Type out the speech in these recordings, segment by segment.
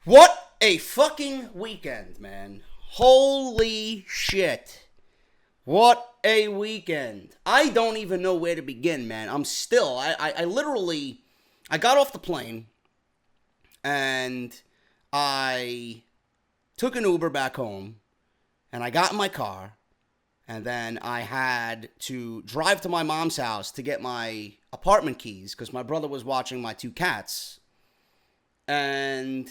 What a fucking weekend, man. Holy shit. What a weekend. I don't even know where to begin, man. I'm still, I literally, I got off the plane and I took an Uber back home and I got in my car and then I had to drive to my mom's house to get my apartment keys because my brother was watching my two cats. And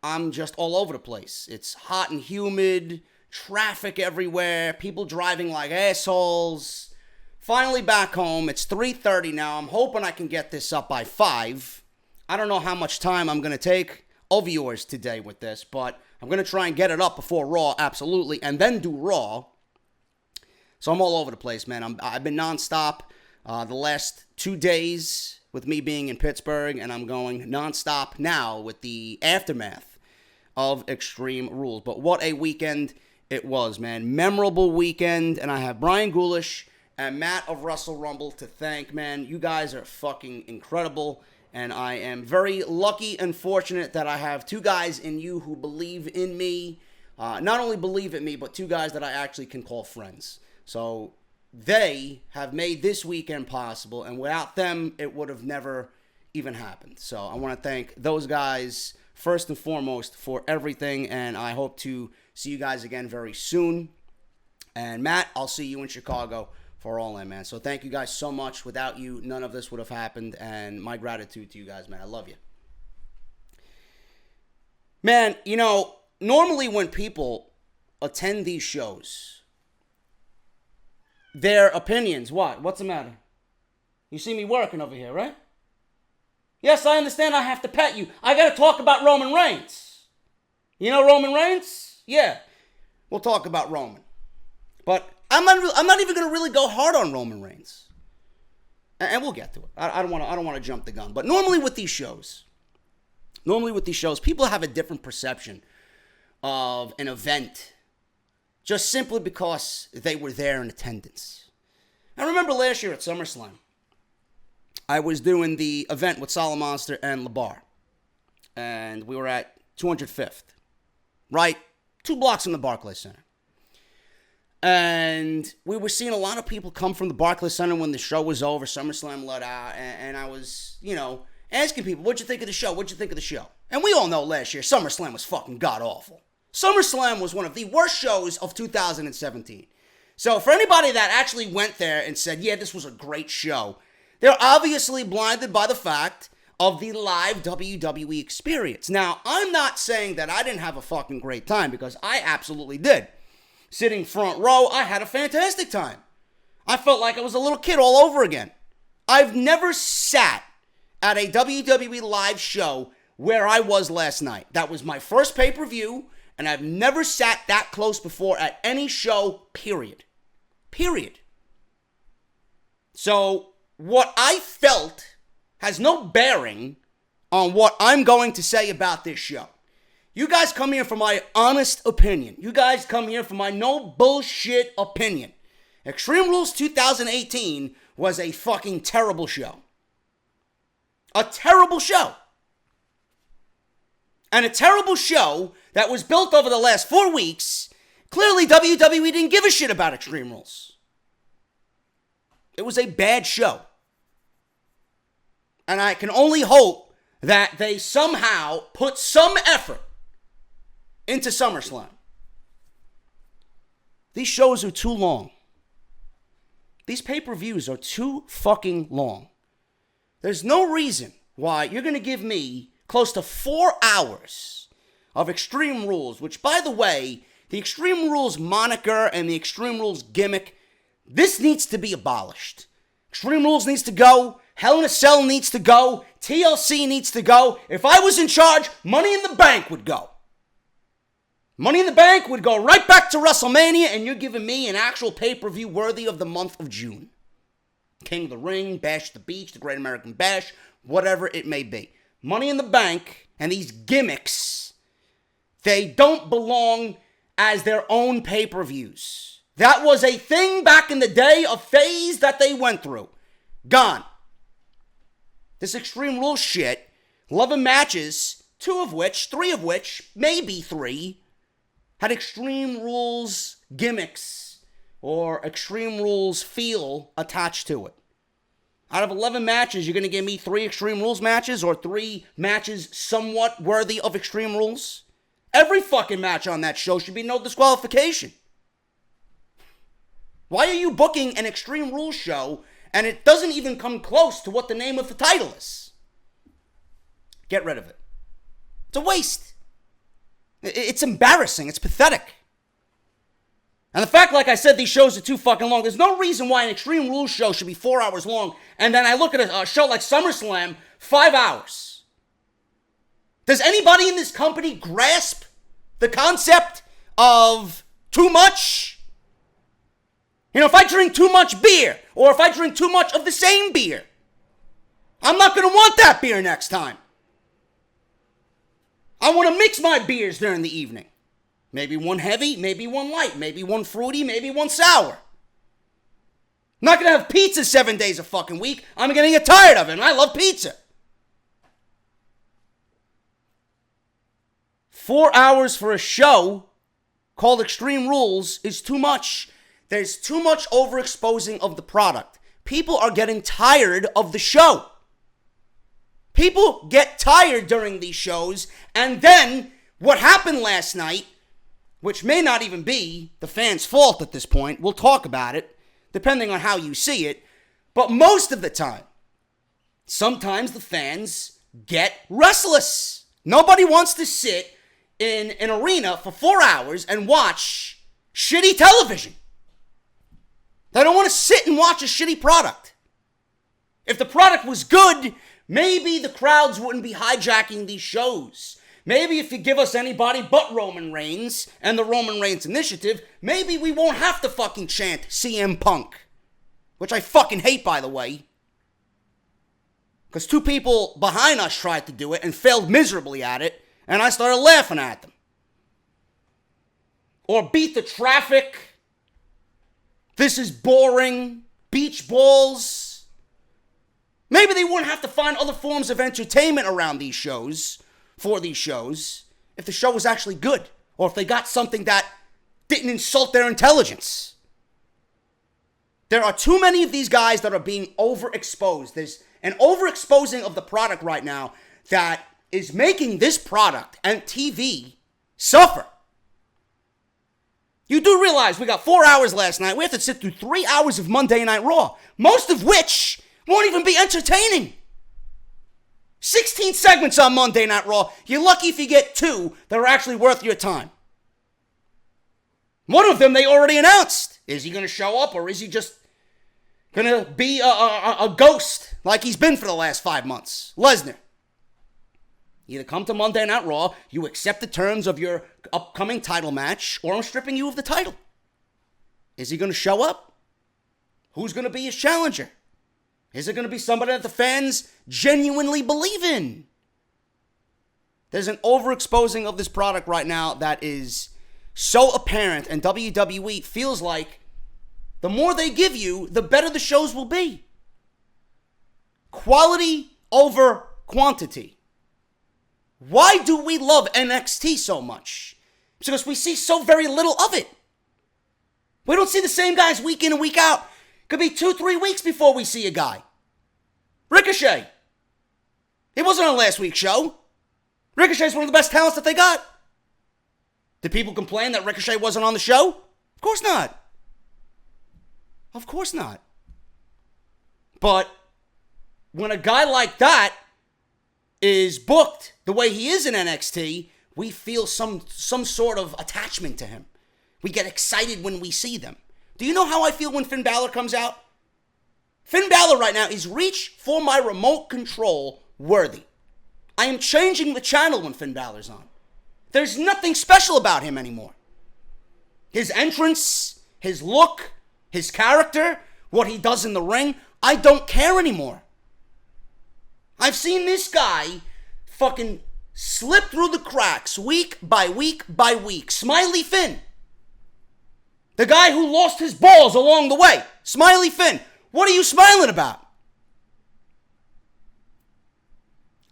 I'm just all over the place. It's hot and humid, traffic everywhere, people driving like assholes. Finally back home. It's 3:30 now. I'm hoping I can get this up by 5. I don't know how much time I'm going to take of yours today with this, but I'm going to try and get it up before Raw, absolutely, and then do Raw. So I'm all over the place, man. I've been nonstop the last 2 days with me being in Pittsburgh, and I'm going nonstop now with the aftermath of Extreme Rules. But what a weekend it was, man. Memorable weekend, and I have Brian Gulish and Matt of Russell Rumble to thank, man. You guys are fucking incredible, and I am very lucky and fortunate that I have two guys in you who believe in me. Not only believe in me, but two guys that I actually can call friends. So they have made this weekend possible, and without them, it would have never even happened. So I want to thank those guys first and foremost for everything, and I hope to see you guys again very soon. And Matt, I'll see you in Chicago for All In, man. So thank you guys so much. Without you, none of this would have happened, and my gratitude to you guys, man. I love you. Man, you know, normally when people attend these shows, their opinions, what's the matter? You see me working over here, right? Yes, I understand I have to pet you. I got to talk about Roman Reigns. You know Roman Reigns? Yeah. We'll talk about Roman. But I'm not even going to really go hard on Roman Reigns. And we'll get to it. I don't want to jump the gun. But normally with these shows, people have a different perception of an event just simply because they were there in attendance. I remember last year at SummerSlam, I was doing the event with Solid Monster and LeBar. And we were at 205th. Right? 2 blocks from the Barclays Center. And we were seeing a lot of people come from the Barclays Center when the show was over. SummerSlam let out. And I was, asking people, what'd you think of the show? What'd you think of the show? And we all know last year, SummerSlam was fucking god-awful. SummerSlam was one of the worst shows of 2017. So for anybody that actually went there and said, yeah, this was a great show, they're obviously blinded by the fact of the live WWE experience. Now, I'm not saying that I didn't have a fucking great time, because I absolutely did. Sitting front row, I had a fantastic time. I felt like I was a little kid all over again. I've never sat at a WWE live show where I was last night. That was my first pay-per-view, and I've never sat that close before at any show, period. Period. So what I felt has no bearing on what I'm going to say about this show. You guys come here for my honest opinion. You guys come here for my no bullshit opinion. Extreme Rules 2018 was a fucking terrible show. A terrible show. And a terrible show that was built over the last 4 weeks. Clearly, WWE didn't give a shit about Extreme Rules. It was a bad show. And I can only hope that they somehow put some effort into SummerSlam. These shows are too long. These pay-per-views are too fucking long. There's no reason why you're going to give me close to 4 hours of Extreme Rules, which, by the way, the Extreme Rules moniker and the Extreme Rules gimmick, this needs to be abolished. Extreme Rules needs to go. Hell in a Cell needs to go. TLC needs to go. If I was in charge, Money in the Bank would go. Money in the Bank would go right back to WrestleMania, and you're giving me an actual pay-per-view worthy of the month of June. King of the Ring, Bash at the Beach, the Great American Bash, whatever it may be. Money in the Bank and these gimmicks, they don't belong as their own pay-per-views. That was a thing back in the day, a phase that they went through. Gone. This Extreme Rules shit, 11 matches, three of which, maybe three, had Extreme Rules gimmicks or Extreme Rules feel attached to it. Out of 11 matches, you're going to give me 3 Extreme Rules matches or 3 matches somewhat worthy of Extreme Rules? Every fucking match on that show should be no disqualification. Why are you booking an Extreme Rules show and it doesn't even come close to what the name of the title is? Get rid of it. It's a waste. It's embarrassing. It's pathetic. And the fact, like I said, these shows are too fucking long. There's no reason why an Extreme Rules show should be 4 hours long, and then I look at a show like SummerSlam, 5 hours. Does anybody in this company grasp the concept of too much? You know, if I drink too much beer, or if I drink too much of the same beer, I'm not going to want that beer next time. I want to mix my beers during the evening. Maybe one heavy, maybe one light, maybe one fruity, maybe one sour. I'm not going to have pizza 7 days a fucking week. I'm going to get tired of it, and I love pizza. 4 hours for a show called Extreme Rules is too much. There's too much overexposing of the product. People are getting tired of the show. People get tired during these shows, and then what happened last night, which may not even be the fans' fault at this point, we'll talk about it, depending on how you see it, but most of the time, sometimes the fans get restless. Nobody wants to sit in an arena for 4 hours and watch shitty television. They don't want to sit and watch a shitty product. If the product was good, maybe the crowds wouldn't be hijacking these shows. Maybe if you give us anybody but Roman Reigns and the Roman Reigns Initiative, maybe we won't have to fucking chant CM Punk. Which I fucking hate, by the way. Because 2 people behind us tried to do it and failed miserably at it, and I started laughing at them. Or beat the traffic. This is boring. Beach balls. Maybe they wouldn't have to find other forms of entertainment around these shows. For these shows, if the show was actually good, or if they got something that didn't insult their intelligence. There are too many of these guys that are being overexposed. There's an overexposing of the product right now that is making this product and TV suffer. You do realize we got 4 hours last night. We have to sit through 3 hours of Monday Night Raw, most of which won't even be entertaining. 16 segments on Monday Night Raw. You're lucky if you get 2 that are actually worth your time. One of them they already announced. Is he going to show up, or is he just going to be a ghost like he's been for the last 5 months? Lesnar. Either come to Monday Night Raw, you accept the terms of your upcoming title match, or I'm stripping you of the title. Is he going to show up? Who's going to be his challenger? Is it going to be somebody that the fans genuinely believe in? There's an overexposing of this product right now that is so apparent, and WWE feels like the more they give you, the better the shows will be. Quality over quantity. Why do we love NXT so much? It's because we see so very little of it. We don't see the same guys week in and week out. Could be 2-3 weeks before we see a guy. Ricochet. He wasn't on last week's show. Ricochet's one of the best talents that they got. Did people complain that Ricochet wasn't on the show? Of course not. Of course not. But when a guy like that is booked the way he is in NXT, we feel some sort of attachment to him. We get excited when we see them. Do you know how I feel when Finn Balor comes out? Finn Balor right now is reach for my remote control worthy. I am changing the channel when Finn Balor's on. There's nothing special about him anymore. His entrance, his look, his character, what he does in the ring, I don't care anymore. I've seen this guy fucking slip through the cracks week by week by week. Smiley Finn. The guy who lost his balls along the way. Smiley Finn. What are you smiling about?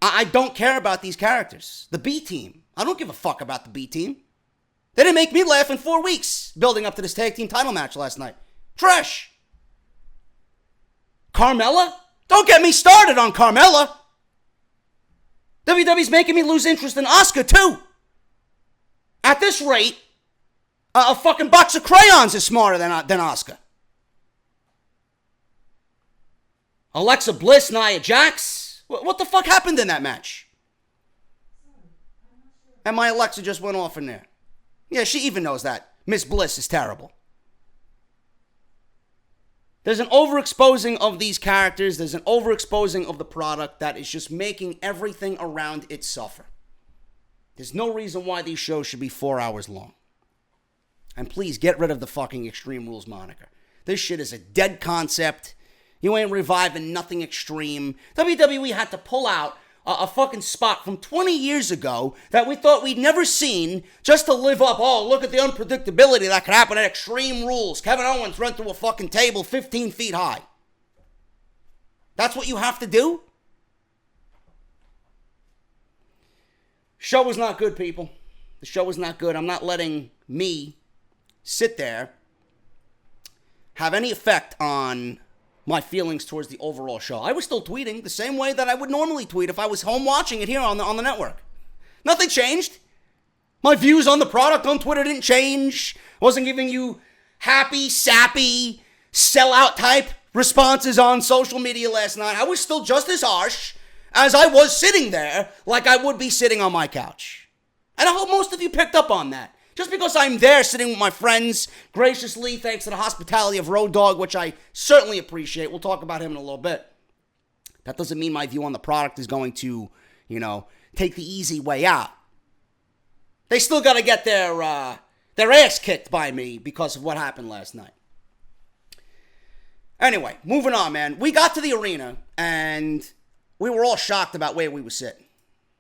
I don't care about these characters. The B team. I don't give a fuck about the B team. They didn't make me laugh in 4 weeks building up to this tag team title match last night. Trash. Carmela? Don't get me started on Carmela. WWE's making me lose interest in Asuka too. At this rate, a fucking box of crayons is smarter than Asuka. Alexa Bliss, Nia Jax. What the fuck happened in that match? And my Alexa just went off in there. Yeah, she even knows that Miss Bliss is terrible. There's an overexposing of these characters. There's an overexposing of the product that is just making everything around it suffer. There's no reason why these shows should be 4 hours long. And please get rid of the fucking Extreme Rules moniker. This shit is a dead concept. You ain't reviving nothing extreme. WWE had to pull out a fucking spot from 20 years ago that we thought we'd never seen just to live up. Oh, look at the unpredictability that could happen at Extreme Rules. Kevin Owens run through a fucking table 15 feet high. That's what you have to do? Show was not good, people. The show was not good. I'm not letting me sit there have any effect on my feelings towards the overall show. I was still tweeting the same way that I would normally tweet if I was home watching it here on the network. Nothing changed. My views on the product on Twitter didn't change. Wasn't giving you happy, sappy, sellout type responses on social media last night. I was still just as harsh as I was sitting there like I would be sitting on my couch. And I hope most of you picked up on that. Just because I'm there sitting with my friends graciously, thanks to the hospitality of Road Dogg, which I certainly appreciate. We'll talk about him in a little bit. That doesn't mean my view on the product is going to, take the easy way out. They still got to get their ass kicked by me because of what happened last night. Anyway, moving on, man. We got to the arena, and we were all shocked about where we were sitting.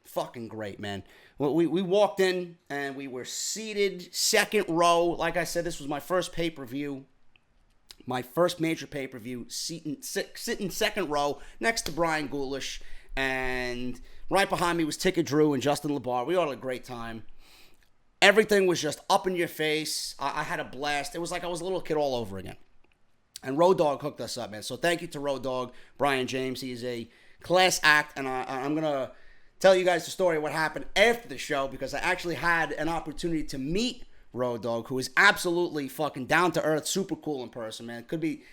Fucking great, man. Well, we walked in, and we were seated second row. Like I said, this was my first pay-per-view. My first major pay-per-view, sitting second row next to Brian Ghoulish. And right behind me was Ticket Drew and Justin LeBar. We all had a great time. Everything was just up in your face. I had a blast. It was like I was a little kid all over again. And Road Dogg hooked us up, man. So thank you to Road Dogg, Brian James. He is a class act, and I'm going to tell you guys the story of what happened after the show, because I actually had an opportunity to meet Road Dogg, who is absolutely fucking down to earth, super cool in person, man. Could be,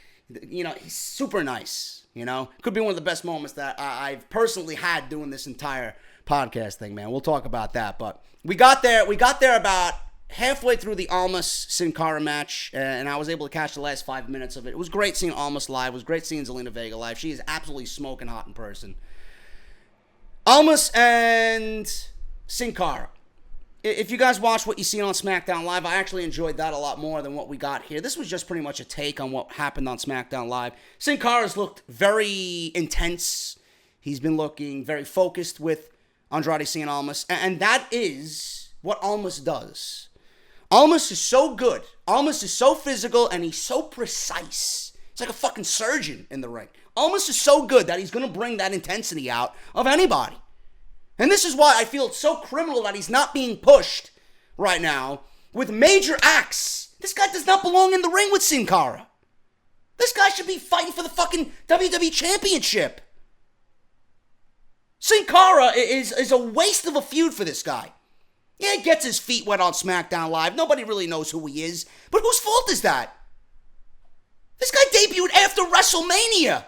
he's super nice, Could be one of the best moments that I've personally had doing this entire podcast thing, man. We'll talk about that, but we got there about halfway through the Almas Sin Cara match, and I was able to catch the last 5 minutes of it. It was great seeing Almas live. It was great seeing Zelina Vega live. She is absolutely smoking hot in person. Almas and Sin Cara. If you guys watched what you seen on Smackdown Live, I actually enjoyed that a lot more than what we got here. This was just pretty much a take on what happened on Smackdown Live. Sin Cara's looked very intense. He's been looking very focused with Andrade Cien Almas, and that is what Almas does. Almas is so good. Almas is so physical, and he's so precise. He's like a fucking surgeon in the ring. Almas is so good that he's going to bring that intensity out of anybody. And this is why I feel it's so criminal that he's not being pushed right now with major acts. This guy does not belong in the ring with Sin Cara. This guy should be fighting for the fucking WWE Championship. Sin Cara is a waste of a feud for this guy. Yeah, he gets his feet wet on SmackDown Live. Nobody really knows who he is. But whose fault is that? This guy debuted after WrestleMania.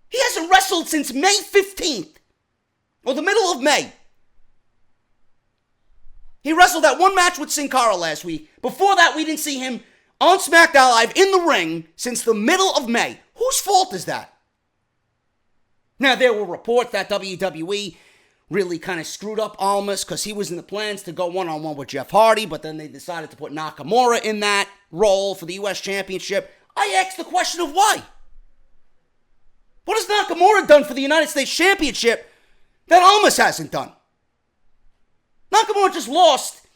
He hasn't wrestled since May 15th. Or the middle of May. He wrestled that one match with Sin Cara last week. Before that, we didn't see him on SmackDown Live in the ring since the middle of May. Whose fault is that? Now, there were reports that WWE really kind of screwed up Almas because he was in the plans to go one-on-one with Jeff Hardy, but then they decided to put Nakamura in that role for the U.S. Championship. I asked the question of why. What has Nakamura done for the United States Championship that Almas hasn't done? Nakamura just lost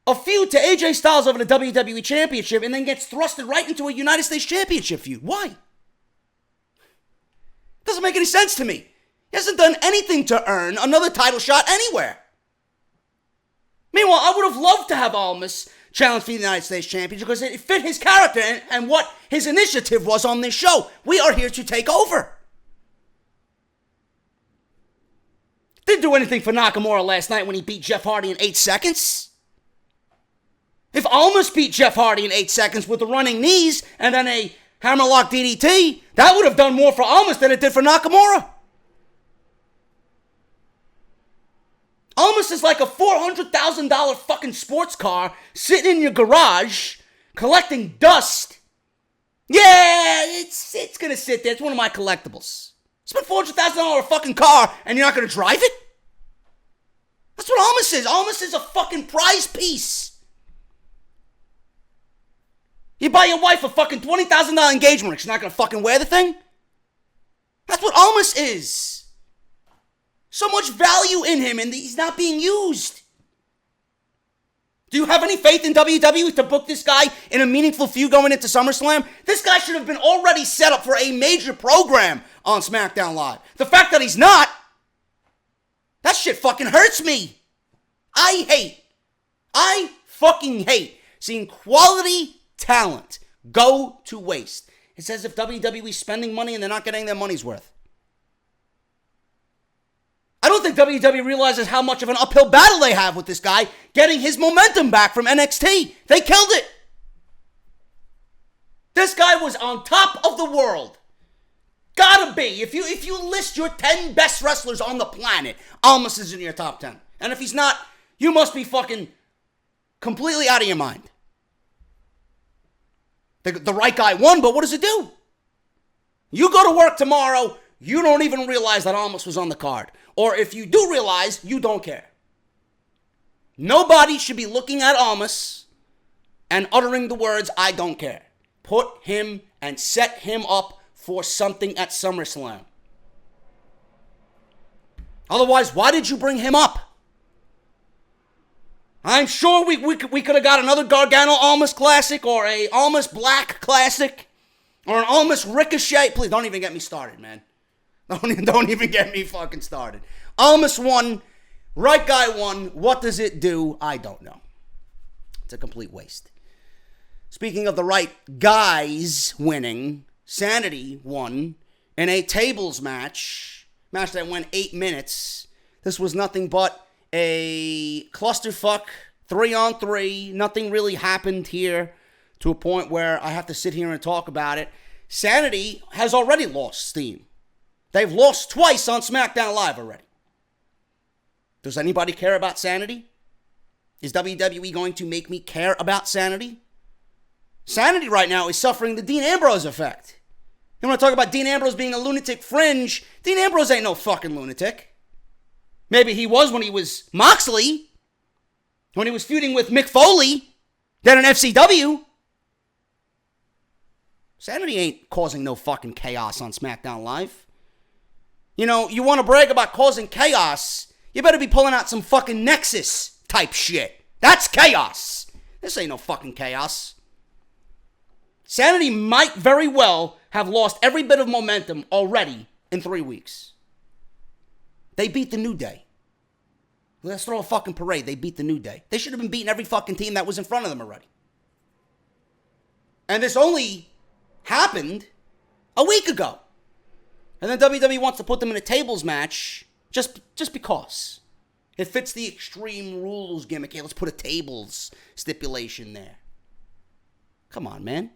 a feud to AJ Styles over the WWE Championship and then gets thrusted right into a United States Championship feud. Why? Doesn't make any sense to me. He hasn't done anything to earn another title shot anywhere. Meanwhile, I would have loved to have Almas challenge for the United States Championship because it fit his character and what his initiative was on this show. We are here to take over. Didn't do anything for Nakamura last night when he beat Jeff Hardy in 8 seconds. If Almas beat Jeff Hardy in 8 seconds with the running knees and then a hammerlock DDT, that would have done more for Almas than it did for Nakamura. Almas is like a $400,000 fucking sports car sitting in your garage collecting dust. Yeah, it's gonna sit there. It's one of my collectibles. Spend $400,000 fucking car and you're not gonna drive it? That's what Almas is. Almas is a fucking prize piece. You buy your wife a fucking $20,000 engagement ring. She's not gonna fucking wear the thing? That's what Almas is. So much value in him and he's not being used. Do you have any faith in WWE to book this guy in a meaningful feud going into SummerSlam? This guy should have been already set up for a major program on SmackDown Live. The fact that he's not, that shit fucking hurts me. I fucking hate seeing quality talent go to waste. It's as if WWE's spending money and they're not getting their money's worth. I don't think WWE realizes how much of an uphill battle they have with this guy getting his momentum back from NXT. They killed it. This guy was on top of the world. Gotta be. If you list your 10 best wrestlers on the planet, Almas is in your top 10. And if he's not, you must be fucking completely out of your mind. The right guy won, but what does it do? You go to work tomorrow, you don't even realize that Almas was on the card. Or if you do realize, you don't care. Nobody should be looking at Almas and uttering the words, I don't care. Put him and set him up for something at SummerSlam. Otherwise, why did you bring him up? I'm sure we could have got another Gargano Almas Classic or a Almas Black Classic or an Almas Ricochet. Please, don't even get me started, man. Don't even get me fucking started. Almas won. Right guy won. What does it do? I don't know. It's a complete waste. Speaking of the right guys winning, Sanity won in a tables match that went 8 minutes. This was nothing but a clusterfuck, 3-on-3. Nothing really happened here to a point where I have to sit here and talk about it. Sanity has already lost steam. They've lost twice on SmackDown Live already. Does anybody care about Sanity? Is WWE going to make me care about Sanity? Sanity right now is suffering the Dean Ambrose effect. You want to talk about Dean Ambrose being a lunatic fringe? Dean Ambrose ain't no fucking lunatic. Maybe he was when he was Moxley, when he was feuding with Mick Foley, then in FCW. Sanity ain't causing no fucking chaos on SmackDown Live. You know, you want to brag about causing chaos, you better be pulling out some fucking Nexus type shit. That's chaos. This ain't no fucking chaos. Sanity might very well have lost every bit of momentum already in 3 weeks. They beat the New Day. Let's throw a fucking parade. They beat the New Day. They should have been beating every fucking team that was in front of them already. And this only happened a week ago. And then WWE wants to put them in a tables match just because. It fits the Extreme Rules gimmick. Hey, let's put a tables stipulation there. Come on, man.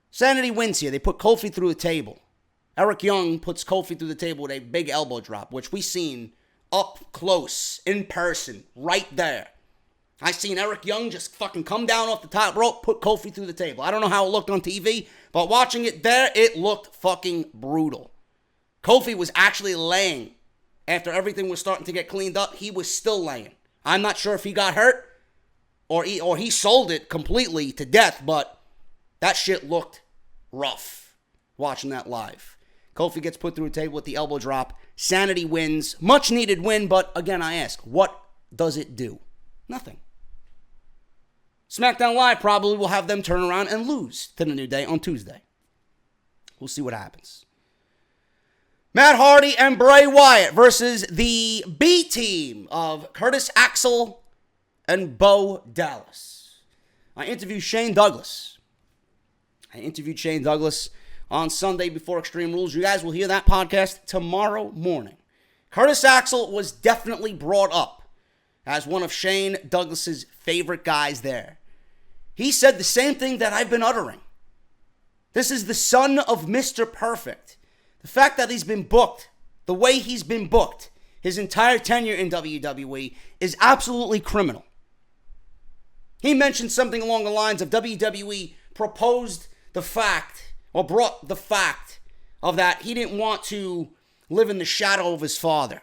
Sanity wins here. They put Kofi through a table. Eric Young puts Kofi through the table with a big elbow drop, which we seen up close, in person, right there. I seen Eric Young just fucking come down off the top rope, put Kofi through the table. I don't know how it looked on TV, but watching it there, it looked fucking brutal. Kofi was actually laying. After everything was starting to get cleaned up, he was still laying. I'm not sure if he got hurt or he sold it completely to death, but that shit looked rough watching that live. Kofi gets put through a table with the elbow drop. Sanity wins. Much needed win, but again, I ask, what does it do? Nothing. SmackDown Live probably will have them turn around and lose to the New Day on Tuesday. We'll see what happens. Matt Hardy and Bray Wyatt versus the B team of Curtis Axel and Bo Dallas. I interviewed Shane Douglas on Sunday before Extreme Rules. You guys will hear that podcast tomorrow morning. Curtis Axel was definitely brought up as one of Shane Douglas's favorite guys there. He said the same thing that I've been uttering. This is the son of Mr. Perfect. The fact that he's been booked the way he's been booked his entire tenure in WWE is absolutely criminal. He mentioned something along the lines of WWE proposed the fact, or brought the fact of that he didn't want to live in the shadow of his father.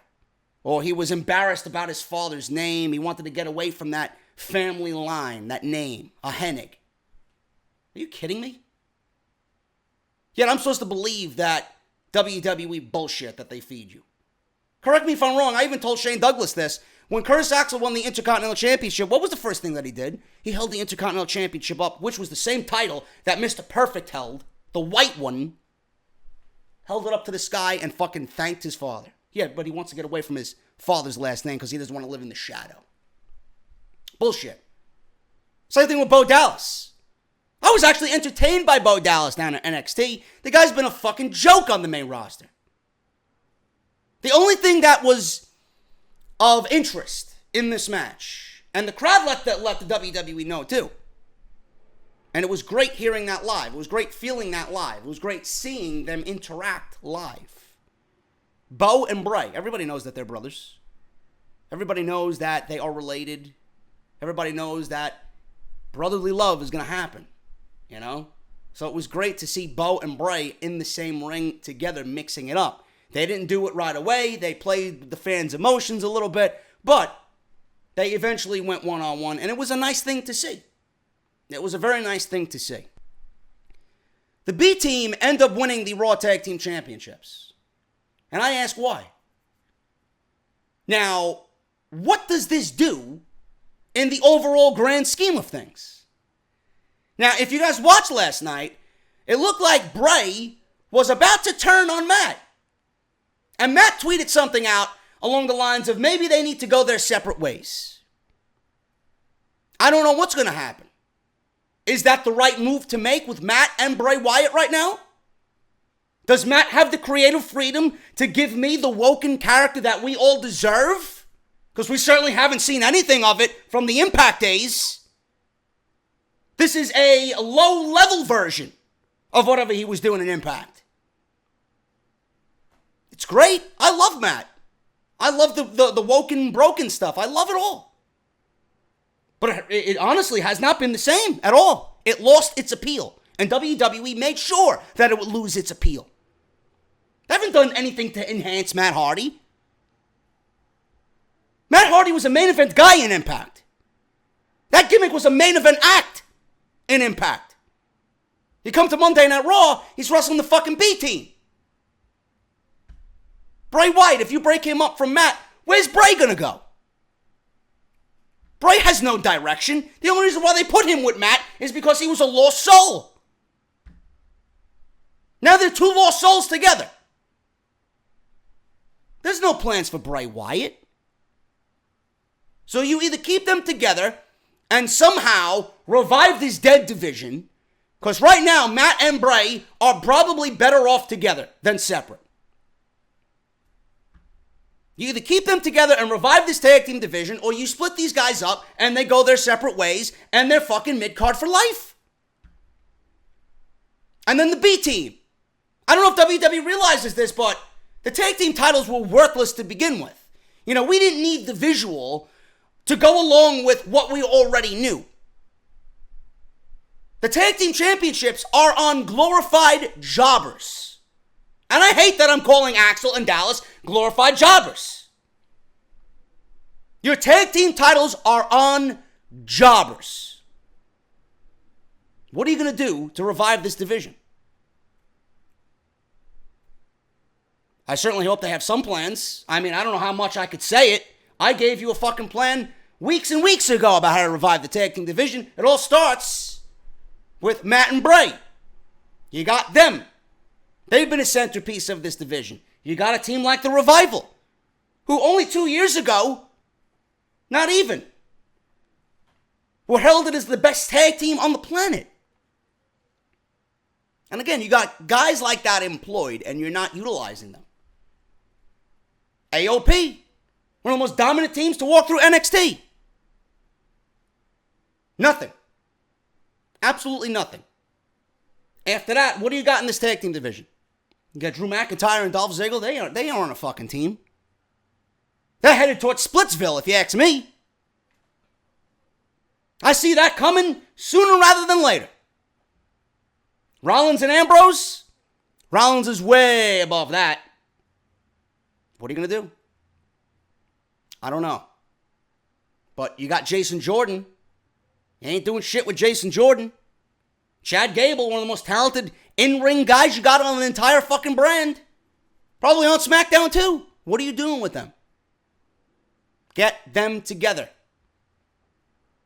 Or he was embarrassed about his father's name. He wanted to get away from that family line, that name, a Hennig. Are you kidding me? Yet I'm supposed to believe that WWE bullshit that they feed you. Correct me if I'm wrong. I even told Shane Douglas this. When Curtis Axel won the Intercontinental Championship, what was the first thing that he did? He held the Intercontinental Championship up, which was the same title that Mr. Perfect held, the white one. Held it up to the sky and fucking thanked his father. Yeah, but he wants to get away from his father's last name because he doesn't want to live in the shadow. Bullshit. Same thing with Bo Dallas. I was actually entertained by Bo Dallas down at NXT. The guy's been a fucking joke on the main roster. The only thing that was of interest in this match, and the crowd let the WWE know too, and it was great hearing that live. It was great feeling that live. It was great seeing them interact live. Bo and Bray, everybody knows that they're brothers. Everybody knows that they are related. Everybody knows that brotherly love is going to happen. You know? So it was great to see Bo and Bray in the same ring together, mixing it up. They didn't do it right away. They played the fans' emotions a little bit, but they eventually went one-on-one, and it was a nice thing to see. It was a very nice thing to see. The B team ended up winning the Raw Tag Team Championships. And I ask why. Now, what does this do in the overall grand scheme of things? Now, if you guys watched last night, it looked like Bray was about to turn on Matt. And Matt tweeted something out along the lines of maybe they need to go their separate ways. I don't know what's going to happen. Is that the right move to make with Matt and Bray Wyatt right now? Does Matt have the creative freedom to give me the woken character that we all deserve? Because we certainly haven't seen anything of it from the Impact days. This is a low-level version of whatever he was doing in Impact. It's great. I love Matt. I love the woken, broken stuff. I love it all. But it honestly has not been the same at all. It lost its appeal. And WWE made sure that it would lose its appeal. They haven't done anything to enhance Matt Hardy. Matt Hardy was a main event guy in Impact. That gimmick was a main event act in Impact. You come to Monday Night Raw, he's wrestling the fucking B team. Bray Wyatt, if you break him up from Matt, where's Bray gonna go? Bray has no direction. The only reason why they put him with Matt is because he was a lost soul. Now they're two lost souls together. There's no plans for Bray Wyatt. So you either keep them together and somehow revive this dead division, because right now Matt and Bray are probably better off together than separate. You either keep them together and revive this tag team division, or you split these guys up and they go their separate ways and they're fucking mid-card for life. And then the B team. I don't know if WWE realizes this, but the tag team titles were worthless to begin with. You know, we didn't need the visual to go along with what we already knew. The tag team championships are on glorified jobbers. And I hate that I'm calling Axel and Dallas glorified jobbers. Your tag team titles are on jobbers. What are you going to do to revive this division? I certainly hope they have some plans. I mean, I don't know how much I could say it. I gave you a fucking plan weeks and weeks ago about how to revive the tag team division. It all starts with Matt and Bray. You got them. They've been a centerpiece of this division. You got a team like the Revival, who only 2 years ago, not even, were heralded as the best tag team on the planet. And again, you got guys like that employed, and you're not utilizing them. AOP, one of the most dominant teams to walk through NXT. Nothing. Absolutely nothing. After that, what do you got in this tag team division? You got Drew McIntyre and Dolph Ziggler. They aren't a fucking team. They're headed towards Splitsville, if you ask me. I see that coming sooner rather than later. Rollins and Ambrose? Rollins is way above that. What are you going to do? I don't know. But you got Jason Jordan. You ain't doing shit with Jason Jordan. Chad Gable, one of the most talented in-ring guys you got on the entire fucking brand. Probably on Smackdown too. What are you doing with them? Get them together.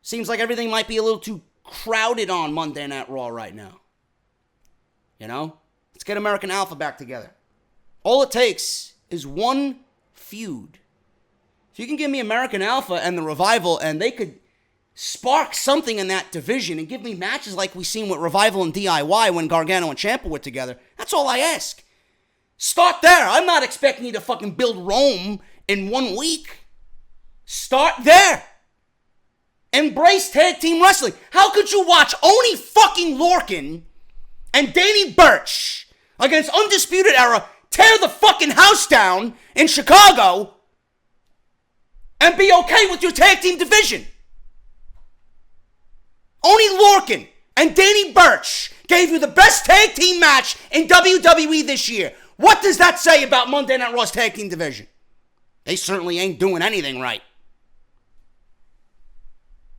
Seems like everything might be a little too crowded on Monday Night Raw right now. You know? Let's get American Alpha back together. All it takes is one feud. If you can give me American Alpha and the Revival, and they could spark something in that division and give me matches like we seen with Revival and DIY when Gargano and Ciampa were together, that's all I ask. Start there. I'm not expecting you to fucking build Rome in 1 week. Start there. Embrace tag team wrestling. How could you watch Oni fucking Lorcan and Danny Burch against Undisputed Era tear the fucking house down in Chicago and be okay with your tag team division? Oni Lorcan and Danny Burch gave you the best tag team match in WWE this year. What does that say about Monday Night Raw's tag team division? They certainly ain't doing anything right.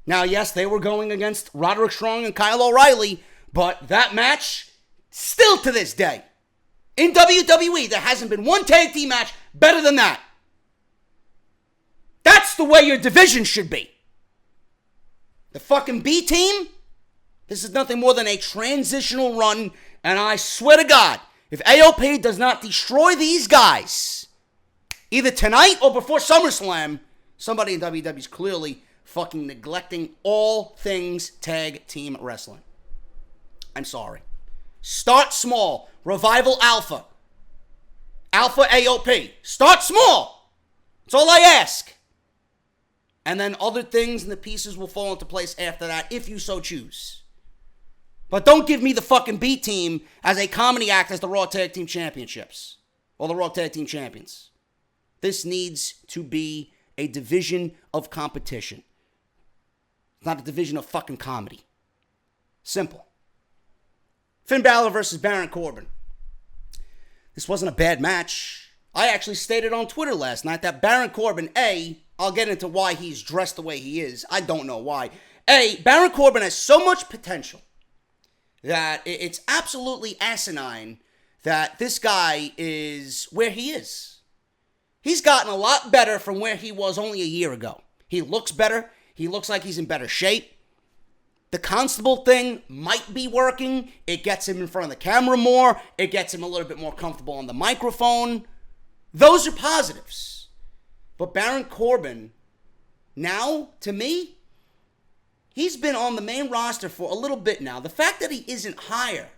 Now, yes, they were going against Roderick Strong and Kyle O'Reilly, but that match, still to this day, in WWE, there hasn't been one tag team match better than that. That's the way your division should be. The fucking B team, this is nothing more than a transitional run, and I swear to God, if AOP does not destroy these guys, either tonight or before SummerSlam, somebody in WWE is clearly fucking neglecting all things tag team wrestling. I'm sorry. Start small. Revival Alpha. Alpha AOP. Start small. That's all I ask. And then other things and the pieces will fall into place after that if you so choose. But don't give me the fucking B team as a comedy act as the Raw Tag Team Championships. Or the Raw Tag Team Champions. This needs to be a division of competition. It's not a division of fucking comedy. Simple. Finn Balor versus Baron Corbin. This wasn't a bad match. I actually stated on Twitter last night that Baron Corbin, I'll get into why he's dressed the way he is. I don't know why. Baron Corbin has so much potential that it's absolutely asinine that this guy is where he is. He's gotten a lot better from where he was only a year ago. He looks better. He looks like he's in better shape. The Constable thing might be working. It gets him in front of the camera more. It gets him a little bit more comfortable on the microphone. Those are positives. But Baron Corbin, now, to me, he's been on the main roster for a little bit now. The fact that he isn't higher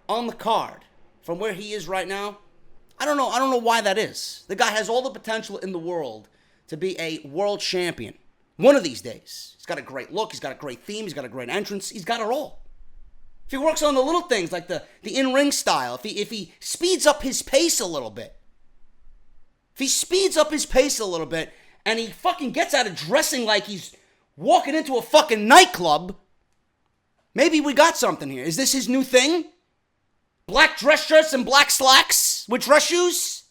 on the card from where he is right now, I don't know why that is. The guy has all the potential in the world to be a world champion. One of these days. He's got a great look. He's got a great theme. He's got a great entrance. He's got it all. If he works on the little things like the in-ring style, if he speeds up his pace a little bit, and he fucking gets out of dressing like he's walking into a fucking nightclub, maybe we got something here. Is this his new thing? Black dress shirts and black slacks with dress shoes?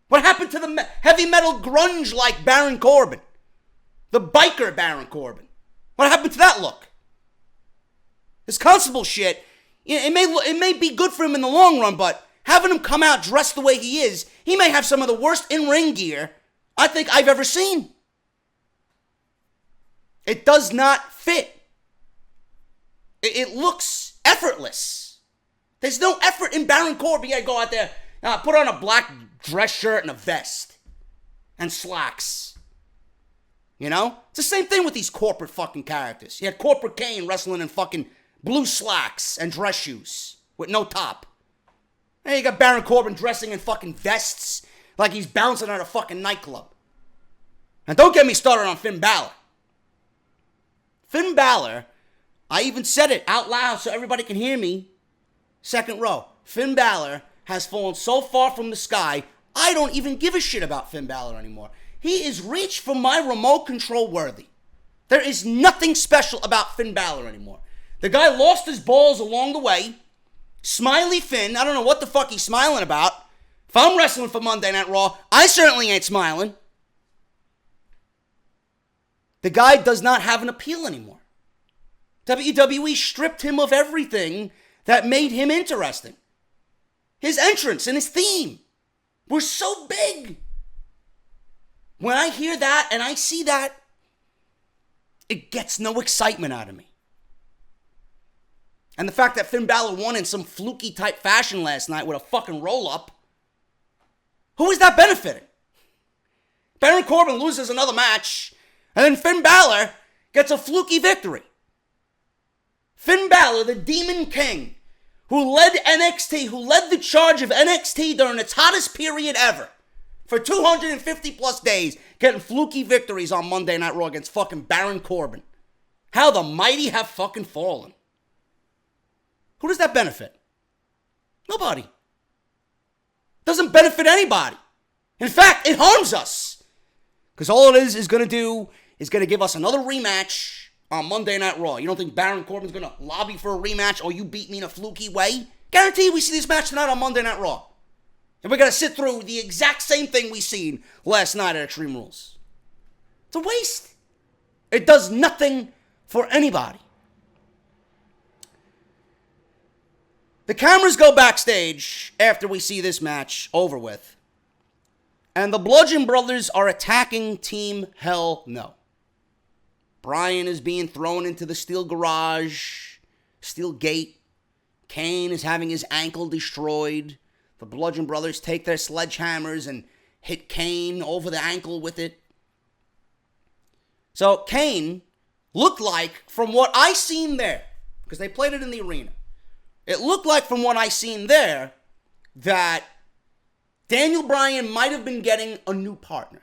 What happened to the heavy metal grunge like Baron Corbin? The biker Baron Corbin. What happened to that look? This Constable shit, it may be good for him in the long run, but having him come out dressed the way he is, he may have some of the worst in-ring gear I think I've ever seen. It does not fit. It looks effortless. There's no effort in Baron Corbin. You gotta go out there, Put on a black dress shirt and a vest. And slacks. You know? It's the same thing with these corporate fucking characters. You had Corporate Kane wrestling in fucking blue slacks and dress shoes with no top. And you got Baron Corbin dressing in fucking vests like he's bouncing at a fucking nightclub. And don't get me started on Finn Balor. Finn Balor, I even said it out loud so everybody can hear me. Second row. Finn Balor has fallen so far from the sky, I don't even give a shit about Finn Balor anymore. He is reach for my remote control worthy. There is nothing special about Finn Balor anymore. The guy lost his balls along the way. Smiley Finn, I don't know what the fuck he's smiling about. If I'm wrestling for Monday Night Raw, I certainly ain't smiling. The guy does not have an appeal anymore. WWE stripped him of everything that made him interesting. His entrance and his theme were so big. When I hear that and I see that, it gets no excitement out of me. And the fact that Finn Balor won in some fluky type fashion last night with a fucking roll-up, who is that benefiting? Baron Corbin loses another match, and then Finn Balor gets a fluky victory. Finn Balor, the Demon King, who led NXT, who led the charge of NXT during its hottest period ever, for 250 plus days, getting fluky victories on Monday Night Raw against fucking Baron Corbin. How the mighty have fucking fallen. Who does that benefit? Nobody. Doesn't benefit anybody. In fact, it harms us. Because all it is going to do is going to give us another rematch on Monday Night Raw. You don't think Baron Corbin's going to lobby for a rematch or you beat me in a fluky way? Guarantee we see this match tonight on Monday Night Raw. And we're going to sit through the exact same thing we seen last night at Extreme Rules. It's a waste. It does nothing for anybody. The cameras go backstage after we see this match over with. And the Bludgeon Brothers are attacking Team Hell No. Bryan is being thrown into the steel garage, steel gate. Kane is having his ankle destroyed. The Bludgeon Brothers take their sledgehammers and hit Kane over the ankle with it. So Kane looked like, from what I seen there, because they played it in the arena, it looked like from what I seen there that Daniel Bryan might have been getting a new partner.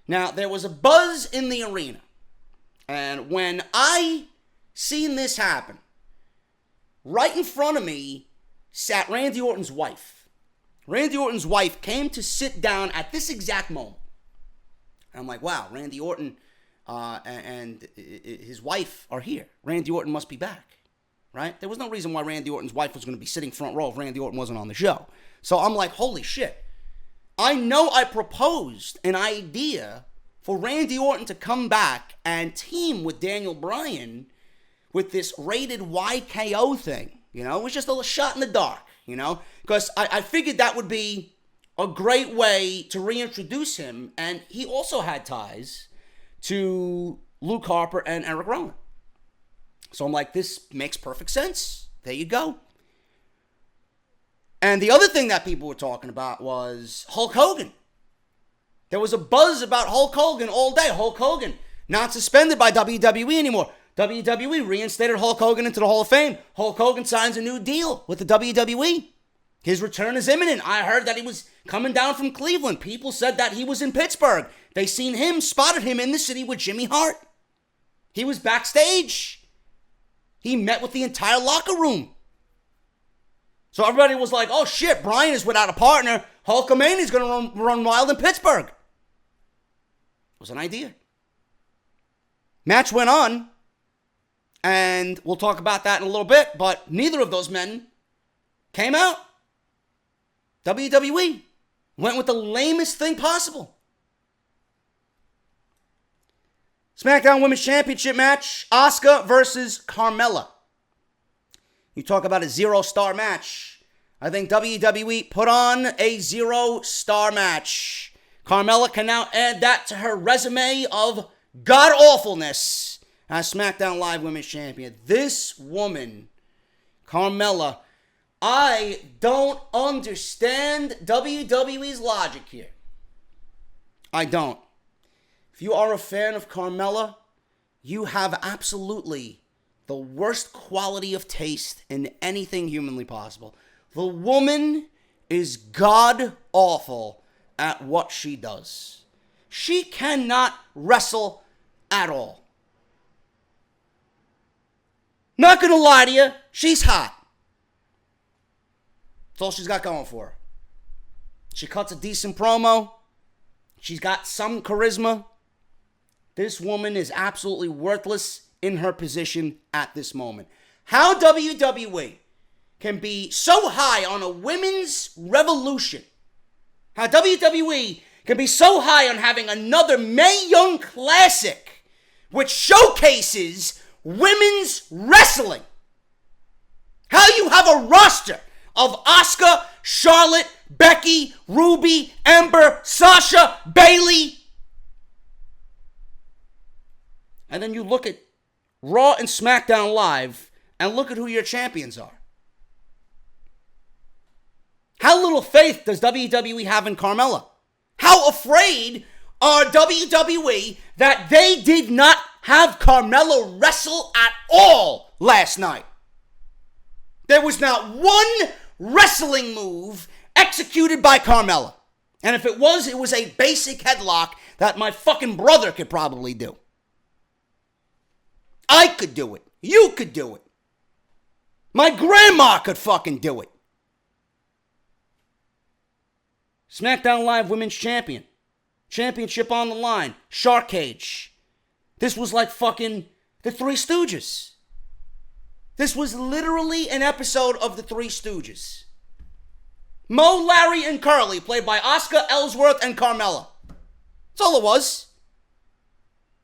Now, there was a buzz in the arena. And when I seen this happen, right in front of me sat Randy Orton's wife. Randy Orton's wife came to sit down at this exact moment. And I'm like, wow, Randy Orton and his wife are here. Randy Orton must be back. Right? There was no reason why Randy Orton's wife was going to be sitting front row if Randy Orton wasn't on the show. So I'm like, holy shit. I know I proposed an idea for Randy Orton to come back and team with Daniel Bryan with this rated YKO thing. You know, it was just a little shot in the dark, you know, because I figured that would be a great way to reintroduce him. And he also had ties to Luke Harper and Eric Rowan. So I'm like, this makes perfect sense. There you go. And the other thing that people were talking about was Hulk Hogan. There was a buzz about Hulk Hogan all day. Hulk Hogan not suspended by WWE anymore. WWE reinstated Hulk Hogan into the Hall of Fame. Hulk Hogan signs a new deal with the WWE. His return is imminent. I heard that he was coming down from Cleveland. People said that he was in Pittsburgh. They seen him, spotted him in the city with Jimmy Hart. He was backstage. He met with the entire locker room. So everybody was like, oh shit, Bryan is without a partner. Hulkamania's going to run wild in Pittsburgh. It was an idea. Match went on. And we'll talk about that in a little bit. But neither of those men came out. WWE went with the lamest thing possible. SmackDown Women's Championship match, Asuka versus Carmela. You talk about a 0-star match. I think WWE put on a 0-star match. Carmela can now add that to her resume of god-awfulness as SmackDown Live Women's Champion. This woman, Carmela, I don't understand WWE's logic here. I don't. If you are a fan of Carmela, you have absolutely the worst quality of taste in anything humanly possible. The woman is god-awful at what she does. She cannot wrestle at all. Not gonna lie to you, she's hot. That's all she's got going for her. She cuts a decent promo. She's got some charisma. This woman is absolutely worthless in her position at this moment. How WWE can be so high on a women's revolution. How WWE can be so high on having another Mae Young Classic, which showcases women's wrestling. How you have a roster of Asuka, Charlotte, Becky, Ruby, Ember, Sasha, Bayley. And then you look at Raw and SmackDown Live and look at who your champions are. How little faith does WWE have in Carmela? How afraid are WWE that they did not have Carmela wrestle at all last night? There was not one wrestling move executed by Carmela. And if it was a basic headlock that my fucking brother could probably do. I could do it. You could do it. My grandma could fucking do it. SmackDown Live Women's Champion. Championship on the line. Shark Cage. This was like fucking the Three Stooges. This was literally an episode of the Three Stooges. Mo, Larry, and Curly, played by Asuka, Ellsworth, and Carmela. That's all it was.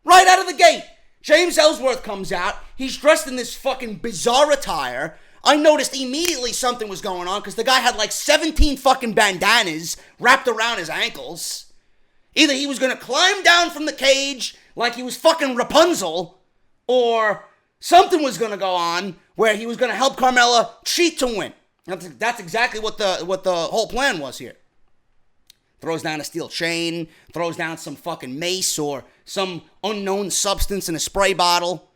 Right out of the gate. James Ellsworth comes out. He's dressed in this fucking bizarre attire. I noticed immediately something was going on because the guy had like 17 fucking bandanas wrapped around his ankles. Either he was going to climb down from the cage like he was fucking Rapunzel, or something was going to go on where he was going to help Carmela cheat to win. That's exactly what the whole plan was here. Throws down a steel chain, throws down some fucking mace or some unknown substance in a spray bottle.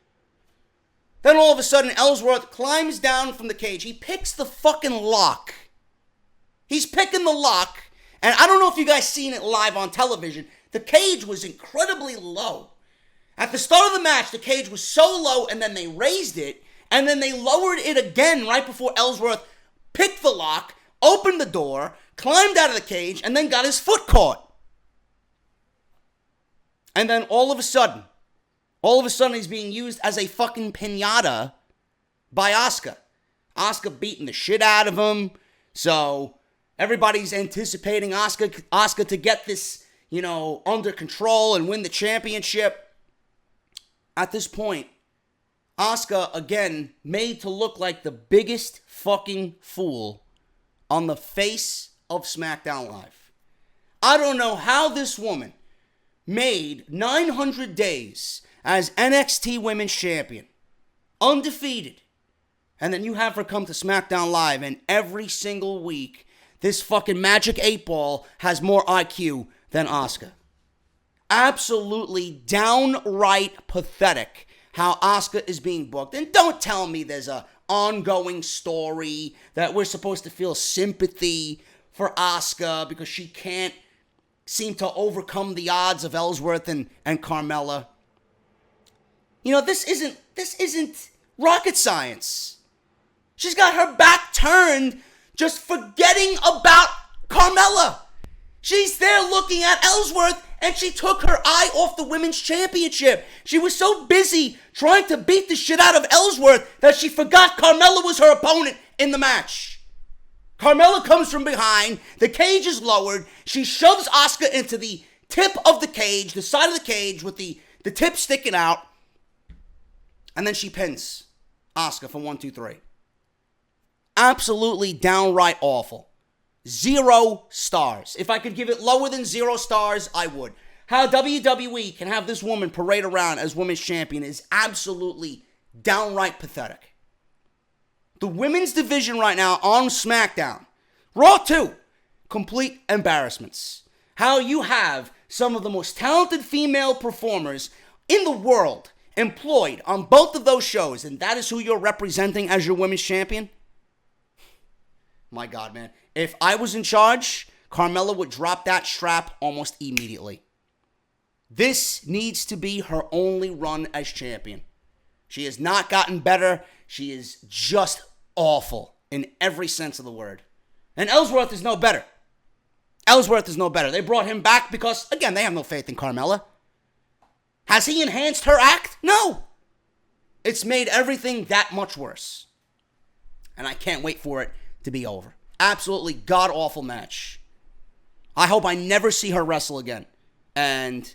Then all of a sudden, Ellsworth climbs down from the cage. He picks the fucking lock. He's picking the lock. And I don't know if you guys seen it live on television. The cage was incredibly low. At the start of the match, the cage was so low, and then they raised it, and then they lowered it again right before Ellsworth picked the lock, opened the door, climbed out of the cage, and then got his foot caught. And then all of a sudden, he's being used as a fucking piñata by Asuka. Asuka beating the shit out of him. So everybody's anticipating Asuka to get this, under control and win the championship. At this point, Asuka, again, made to look like the biggest fucking fool on the face of SmackDown Live. I don't know how this woman made 900 days as NXT Women's Champion, undefeated, and then you have her come to SmackDown Live, and every single week, this fucking magic 8-ball has more IQ than Asuka. Absolutely downright pathetic how Asuka is being booked. And don't tell me there's a ongoing story that we're supposed to feel sympathy for Asuka because she can't seem to overcome the odds of Ellsworth and Carmela. This isn't rocket science. She's got her back turned, just forgetting about Carmela. She's there looking at Ellsworth, and she took her eye off the women's championship. She was so busy trying to beat the shit out of Ellsworth that she forgot Carmela was her opponent in the match. Carmela comes from behind. The cage is lowered. She shoves Asuka into the tip of the cage, the side of the cage with the tip sticking out. And then she pins Asuka for 1, 2, 3. Absolutely downright awful. 0 stars. If I could give it lower than 0 stars, I would. How WWE can have this woman parade around as women's champion is absolutely downright pathetic. The women's division right now on SmackDown. Raw too. Complete embarrassments. How you have some of the most talented female performers in the world employed on both of those shows, and that is who you're representing as your women's champion? My God, man. If I was in charge, Carmela would drop that strap almost immediately. This needs to be her only run as champion. She has not gotten better. She is just awful in every sense of the word. And Ellsworth is no better. Ellsworth is no better. They brought him back because, again, they have no faith in Carmela. Has he enhanced her act? No. It's made everything that much worse. And I can't wait for it to be over. Absolutely god-awful match. I hope I never see her wrestle again. And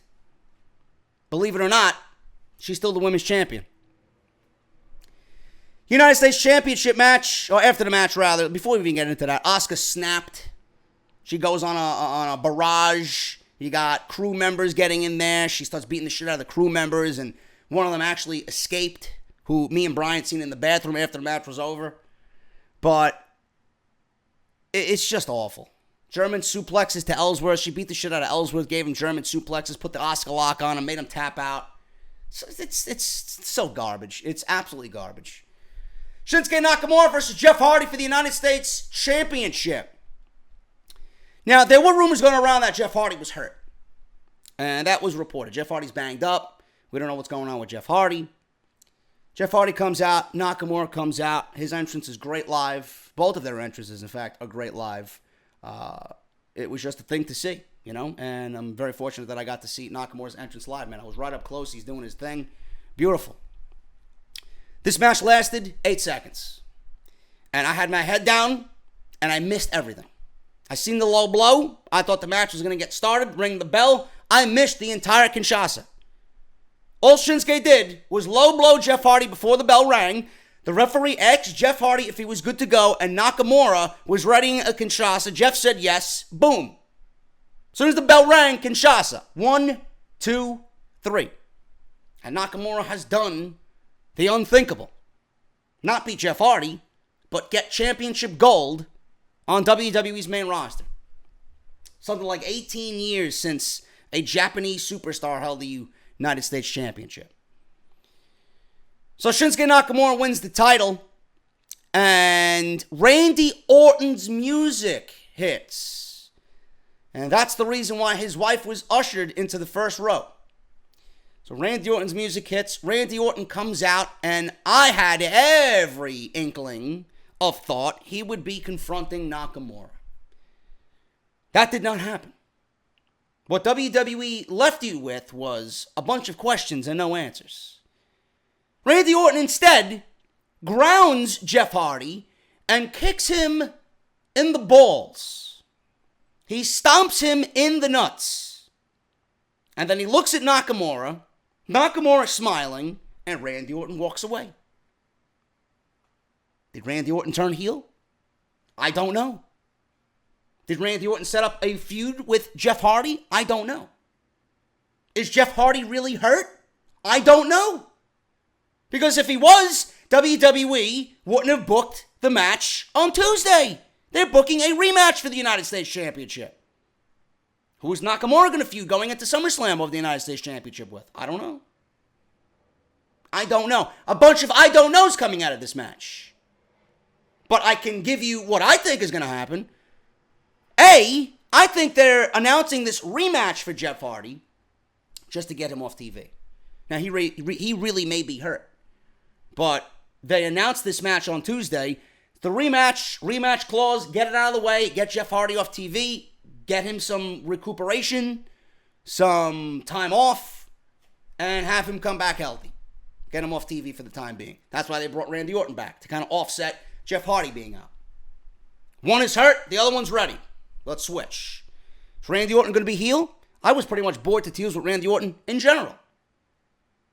believe it or not, she's still the women's champion. United States Championship match, or after the match rather, before we even get into that, Asuka snapped. She goes on a barrage. You got crew members getting in there. She starts beating the shit out of the crew members, and one of them actually escaped, who me and Brian seen in the bathroom after the match was over. But it's just awful. German suplexes to Ellsworth. She beat the shit out of Ellsworth, gave him German suplexes, put the Asuka lock on him, made him tap out. So it's so garbage. It's absolutely garbage. Shinsuke Nakamura versus Jeff Hardy for the United States Championship. Now, there were rumors going around that Jeff Hardy was hurt. And that was reported. Jeff Hardy's banged up. We don't know what's going on with Jeff Hardy. Jeff Hardy comes out. Nakamura comes out. His entrance is great live. Both of their entrances, in fact, are great live. It was just a thing to see, you know. And I'm very fortunate that I got to see Nakamura's entrance live, man. I was right up close. He's doing his thing. Beautiful. This match lasted 8 seconds. And I had my head down, and I missed everything. I seen the low blow. I thought the match was going to get started, ring the bell. I missed the entire Kinshasa. All Shinsuke did was low blow Jeff Hardy before the bell rang. The referee asked Jeff Hardy if he was good to go, and Nakamura was readying a Kinshasa. Jeff said yes. Boom. As soon as the bell rang, Kinshasa. 1, 2, 3. And Nakamura has done the unthinkable. Not beat Jeff Hardy, but get championship gold on WWE's main roster. Something like 18 years since a Japanese superstar held the United States Championship. So Shinsuke Nakamura wins the title, and Randy Orton's music hits. And that's the reason why his wife was ushered into the first row. So Randy Orton's music hits. Randy Orton comes out, and I had every inkling of thought he would be confronting Nakamura. That did not happen. What WWE left you with was a bunch of questions and no answers. Randy Orton instead grounds Jeff Hardy and kicks him in the balls. He stomps him in the nuts. And then he looks at Nakamura. Nakamura smiling, and Randy Orton walks away. Did Randy Orton turn heel? I don't know. Did Randy Orton set up a feud with Jeff Hardy? I don't know. Is Jeff Hardy really hurt? I don't know. Because if he was, WWE wouldn't have booked the match on Tuesday. They're booking a rematch for the United States Championship. Who is Nakamura going to feud going into SummerSlam over the United States Championship with? I don't know. I don't know. A bunch of I don't knows coming out of this match. But I can give you what I think is going to happen. A, I think they're announcing this rematch for Jeff Hardy just to get him off TV. Now, he really may be hurt. But they announced this match on Tuesday. The rematch clause, get it out of the way, get Jeff Hardy off TV, get him some recuperation, some time off, and have him come back healthy. Get him off TV for the time being. That's why they brought Randy Orton back, to kind of offset Jeff Hardy being out. One is hurt, the other one's ready. Let's switch. Is Randy Orton going to be heel? I was pretty much bored to tears with Randy Orton in general.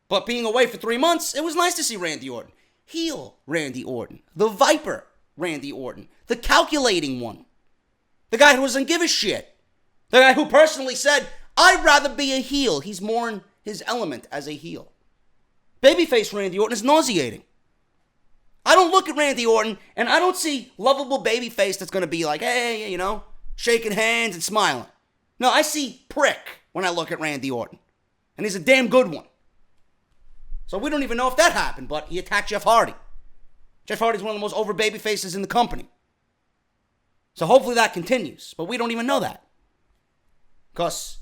But being away for 3 months, it was nice to see Randy Orton. Heel Randy Orton. The Viper Randy Orton. The calculating one. The guy who doesn't give a shit. The guy who personally said, I'd rather be a heel. He's more in his element as a heel. Babyface Randy Orton is nauseating. I don't look at Randy Orton, and I don't see lovable babyface that's going to be like, hey, you know, shaking hands and smiling. No, I see prick when I look at Randy Orton. And he's a damn good one. So we don't even know if that happened, but he attacked Jeff Hardy. Jeff Hardy's one of the most over baby faces in the company. So hopefully that continues, but we don't even know that. Because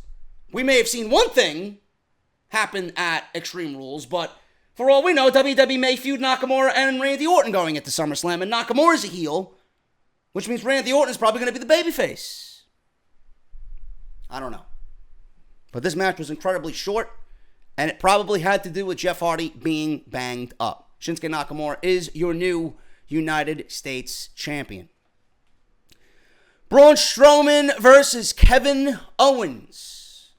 we may have seen one thing happen at Extreme Rules, but for all we know, WWE may feud Nakamura and Randy Orton going into SummerSlam, and Nakamura's a heel, which means Randy Orton is probably going to be the babyface. I don't know. But this match was incredibly short, and it probably had to do with Jeff Hardy being banged up. Shinsuke Nakamura is your new United States champion. Braun Strowman versus Kevin Owens.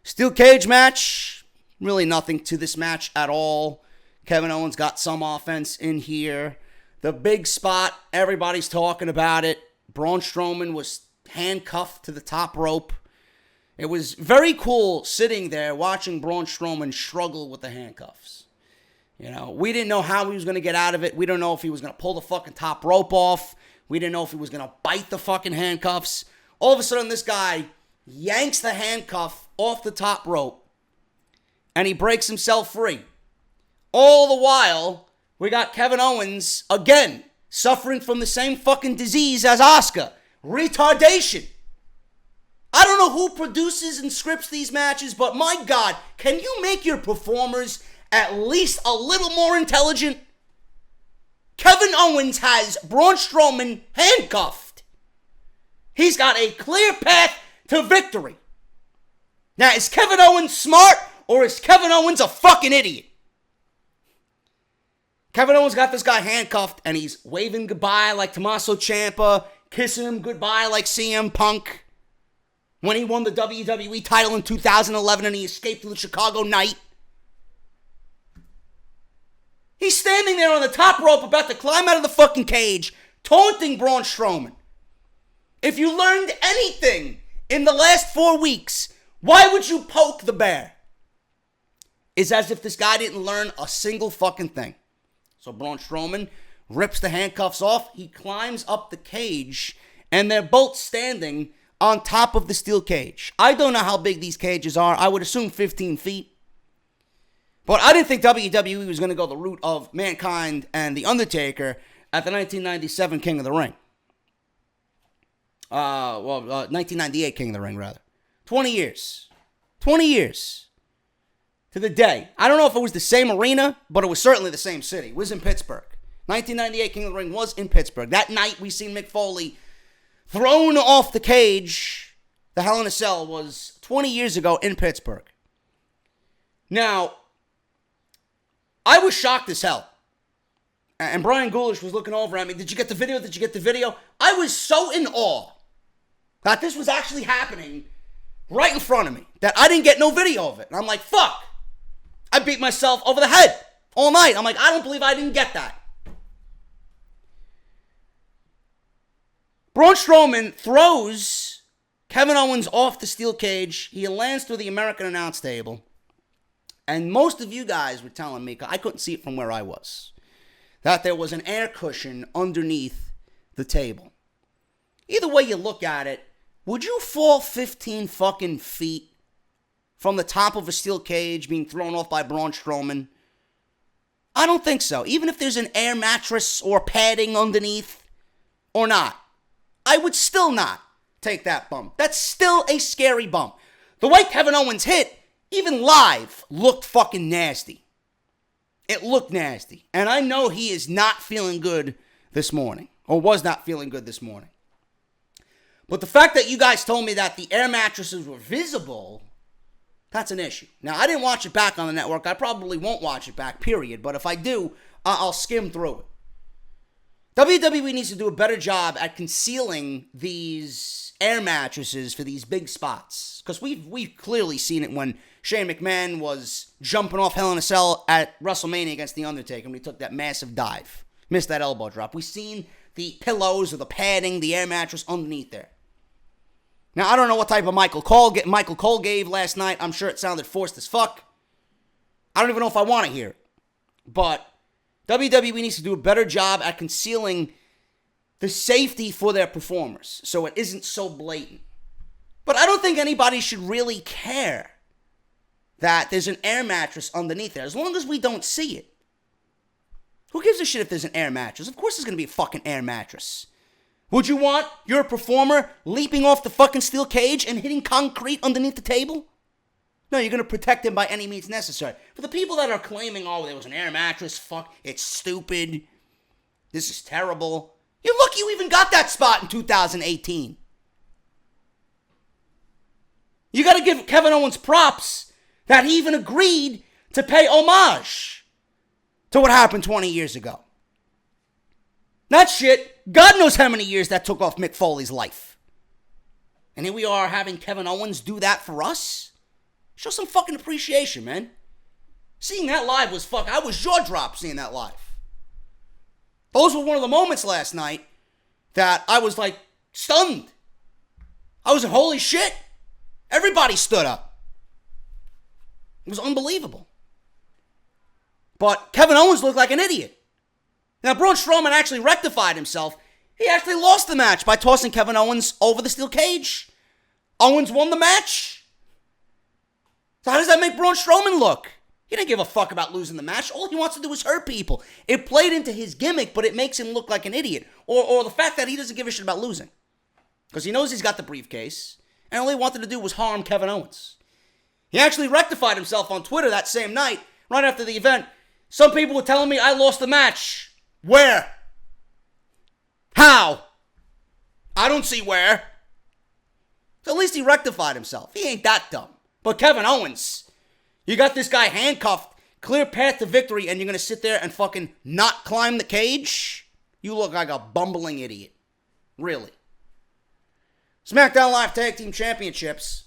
Steel cage match. Really nothing to this match at all. Kevin Owens got some offense in here. The big spot, everybody's talking about it. Braun Strowman was handcuffed to the top rope. It was very cool sitting there watching Braun Strowman struggle with the handcuffs. You know, we didn't know how he was going to get out of it. We don't know if he was going to pull the fucking top rope off. We didn't know if he was going to bite the fucking handcuffs. All of a sudden, this guy yanks the handcuff off the top rope, and he breaks himself free. All the while, we got Kevin Owens, again, suffering from the same fucking disease as Asuka. Retardation. I don't know who produces and scripts these matches, but my God, can you make your performers at least a little more intelligent? Kevin Owens has Braun Strowman handcuffed. He's got a clear path to victory. Now, is Kevin Owens smart or is Kevin Owens a fucking idiot? Kevin Owens got this guy handcuffed and he's waving goodbye like Tommaso Ciampa, kissing him goodbye like CM Punk when he won the WWE title in 2011 and he escaped to the Chicago Night. He's standing there on the top rope about to climb out of the fucking cage, taunting Braun Strowman. If you learned anything in the last 4 weeks, why would you poke the bear? It's as if this guy didn't learn a single fucking thing. So Braun Strowman rips the handcuffs off. He climbs up the cage, and they're both standing on top of the steel cage. I don't know how big these cages are. I would assume 15 feet. But I didn't think WWE was going to go the route of Mankind and The Undertaker at the 1997 King of the Ring. 1998 King of the Ring, rather. 20 years. 20 years. To the day. I don't know if it was the same arena, but it was certainly the same city. It was in Pittsburgh. 1998 King of the Ring was in Pittsburgh. That night we seen Mick Foley thrown off the cage. The Hell in a Cell was 20 years ago in Pittsburgh. Now, I was shocked as hell. And Brian Goulash was looking over at me. Did you get the video? Did you get the video? I was so in awe that this was actually happening right in front of me that I didn't get no video of it. And I'm like, fuck. I beat myself over the head all night. I'm like, I don't believe I didn't get that. Braun Strowman throws Kevin Owens off the steel cage. He lands through the American announce table. And most of you guys were telling me, 'cause I couldn't see it from where I was, that there was an air cushion underneath the table. Either way you look at it, would you fall 15 fucking feet from the top of a steel cage being thrown off by Braun Strowman? I don't think so. Even if there's an air mattress or padding underneath or not, I would still not take that bump. That's still a scary bump. The way Kevin Owens hit, even live, looked fucking nasty. It looked nasty. And I know he is not feeling good this morning. Or was not feeling good this morning. But the fact that you guys told me that the air mattresses were visible, that's an issue. Now, I didn't watch it back on the network. I probably won't watch it back, period. But if I do, I'll skim through it. WWE needs to do a better job at concealing these air mattresses for these big spots. Because we've clearly seen it when Shane McMahon was jumping off Hell in a Cell at WrestleMania against The Undertaker when he took that massive dive. Missed that elbow drop. We've seen the pillows or the padding, the air mattress underneath there. Now, I don't know what type of Michael Cole gave last night. I'm sure it sounded forced as fuck. I don't even know if I want to hear it. But WWE needs to do a better job at concealing the safety for their performers so it isn't so blatant. But I don't think anybody should really care that there's an air mattress underneath there, as long as we don't see it. Who gives a shit if there's an air mattress? Of course there's going to be a fucking air mattress. Would you want your performer leaping off the fucking steel cage and hitting concrete underneath the table? No, you're going to protect him by any means necessary. For the people that are claiming, oh, there was an air mattress, fuck, it's stupid, this is terrible. You're lucky you even got that spot in 2018. You got to give Kevin Owens props that he even agreed to pay homage to what happened 20 years ago. That shit, God knows how many years that took off Mick Foley's life. And here we are having Kevin Owens do that for us? Show some fucking appreciation, man. Seeing that live was I was jaw-dropped seeing that live. Those were one of the moments last night that I was like stunned. I was like, holy shit. Everybody stood up. It was unbelievable. But Kevin Owens looked like an idiot. Now, Braun Strowman actually rectified himself. He actually lost the match by tossing Kevin Owens over the steel cage. Owens won the match. So how does that make Braun Strowman look? He didn't give a fuck about losing the match. All he wants to do is hurt people. It played into his gimmick, but it makes him look like an idiot. Or the fact that he doesn't give a shit about losing. Because he knows he's got the briefcase. And all he wanted to do was harm Kevin Owens. He actually rectified himself on Twitter that same night, right after the event. Some people were telling me I lost the match. Where? How? I don't see where. So at least he rectified himself. He ain't that dumb. But Kevin Owens, you got this guy handcuffed, clear path to victory, and you're going to sit there and fucking not climb the cage? You look like a bumbling idiot. Really. SmackDown Live Tag Team Championships.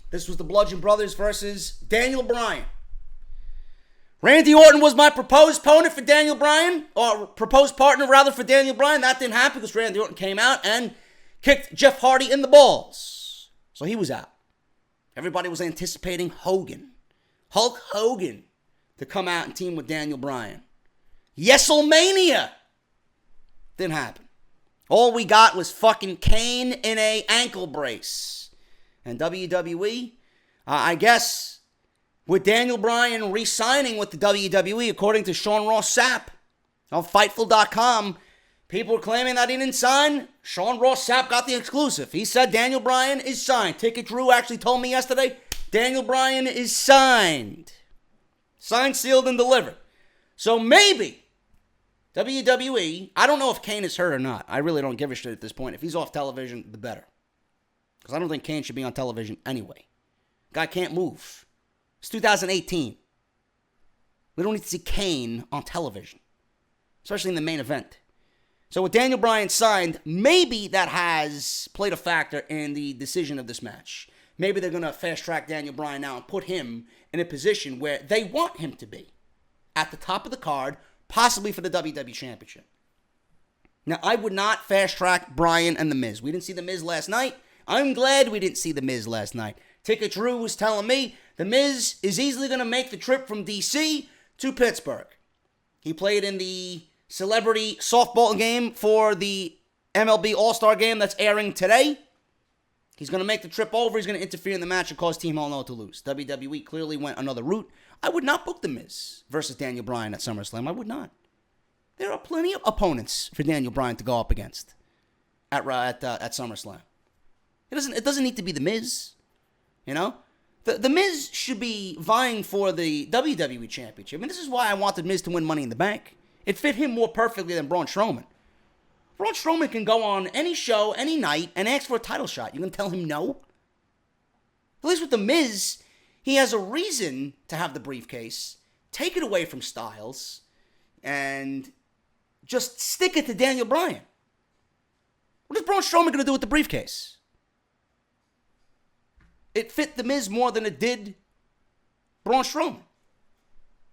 This was the Bludgeon Brothers versus Daniel Bryan. Randy Orton was my proposed opponent for Daniel Bryan, or proposed partner rather for Daniel Bryan. That didn't happen because Randy Orton came out and kicked Jeff Hardy in the balls. So he was out. Everybody was anticipating Hogan, Hulk Hogan, to come out and team with Daniel Bryan. Yeselmania. Didn't happen. All we got was fucking Kane in a ankle brace. And WWE, I guess, with Daniel Bryan re-signing with the WWE, according to Sean Ross Sapp of Fightful.com, people were claiming that he didn't sign. Sean Ross Sapp got the exclusive. He said Daniel Bryan is signed. Ticket Drew actually told me yesterday, Daniel Bryan is signed. Signed, sealed, and delivered. So maybe WWE, I don't know if Kane is hurt or not. I really don't give a shit at this point. If he's off television, the better. Because I don't think Kane should be on television anyway. Guy can't move. It's 2018. We don't need to see Kane on television. Especially in the main event. So with Daniel Bryan signed, maybe that has played a factor in the decision of this match. Maybe they're going to fast-track Daniel Bryan now and put him in a position where they want him to be. At the top of the card, possibly for the WWE Championship. Now, I would not fast-track Bryan and The Miz. We didn't see The Miz last night. I'm glad we didn't see The Miz last night. Ticket Drew was telling me The Miz is easily going to make the trip from D.C. to Pittsburgh. He played in the celebrity softball game for the MLB All-Star game that's airing today. He's going to make the trip over. He's going to interfere in the match and cause Team Hell No to lose. WWE clearly went another route. I would not book The Miz versus Daniel Bryan at SummerSlam. I would not. There are plenty of opponents for Daniel Bryan to go up against at SummerSlam. It doesn't need to be The Miz. You know? The Miz should be vying for the WWE Championship. I mean, this is why I wanted Miz to win Money in the Bank. It fit him more perfectly than Braun Strowman. Braun Strowman can go on any show, any night, and ask for a title shot. You can tell him no? At least with The Miz, he has a reason to have the briefcase, take it away from Styles, and just stick it to Daniel Bryan. What is Braun Strowman going to do with the briefcase? It fit The Miz more than it did Braun Strowman.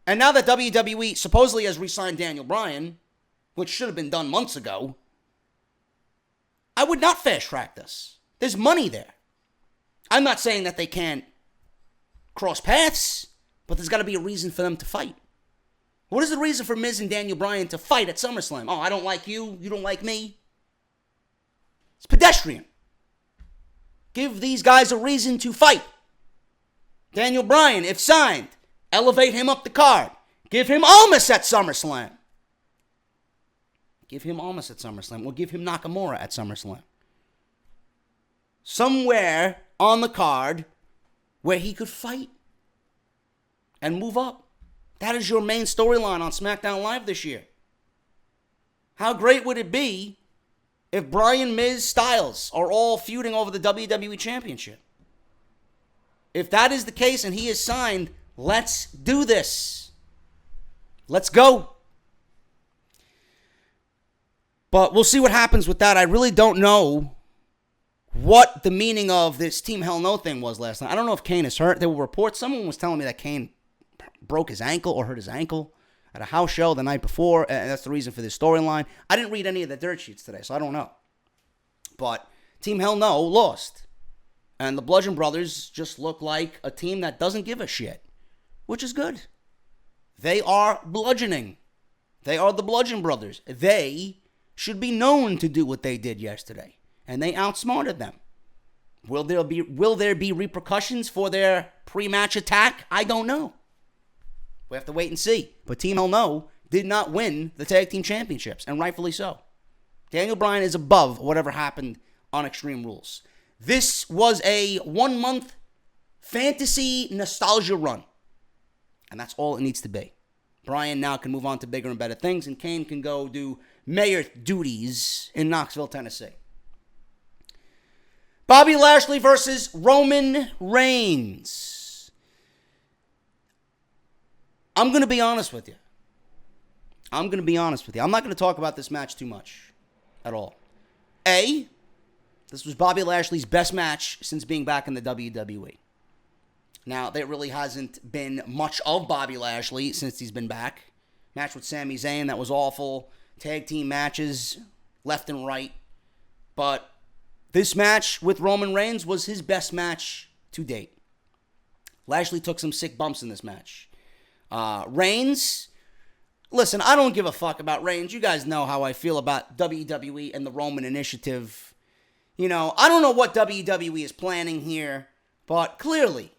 And now that WWE supposedly has re-signed Daniel Bryan, which should have been done months ago, I would not fast-track this. There's money there. I'm not saying that they can't cross paths, but there's got to be a reason for them to fight. What is the reason for Miz and Daniel Bryan to fight at SummerSlam? Oh, I don't like you. You don't like me. It's pedestrian. Give these guys a reason to fight. Daniel Bryan, if signed, elevate him up the card. Give him Almas at SummerSlam. Give him Almas at SummerSlam. Or give him Nakamura at SummerSlam. Somewhere on the card where he could fight and move up. That is your main storyline on SmackDown Live this year. How great would it be if Bryan, Miz, Styles are all feuding over the WWE Championship? If that is the case and he is signed, let's do this. Let's go. But we'll see what happens with that. I really don't know what the meaning of this Team Hell No thing was last night. I don't know if Kane is hurt. There were reports. Someone was telling me that Kane broke his ankle or hurt his ankle at a house show the night before, and that's the reason for this storyline. I didn't read any of the dirt sheets today, so I don't know. But Team Hell No lost. And the Bludgeon Brothers just look like a team that doesn't give a shit, which is good. They are bludgeoning. They are the Bludgeon Brothers. They should be known to do what they did yesterday, and they outsmarted them. Will there be repercussions for their pre-match attack? I don't know. We have to wait and see. But Team Hell No did not win the tag team championships, and rightfully so. Daniel Bryan is above whatever happened on Extreme Rules. This was a 1-month fantasy nostalgia run, and that's all it needs to be. Bryan now can move on to bigger and better things, and Kane can go do mayor duties in Knoxville, Tennessee. Bobby Lashley versus Roman Reigns. I'm going to be honest with you. I'm not going to talk about this match too much at all. This was Bobby Lashley's best match since being back in the WWE. Now, there really hasn't been much of Bobby Lashley since he's been back. Match with Sami Zayn, that was awful. Tag team matches, left and right. But this match with Roman Reigns was his best match to date. Lashley took some sick bumps in this match. Reigns, listen, I don't give a fuck about Reigns. You guys know how I feel about WWE and the Roman Initiative. You know, I don't know what WWE is planning here, but clearly,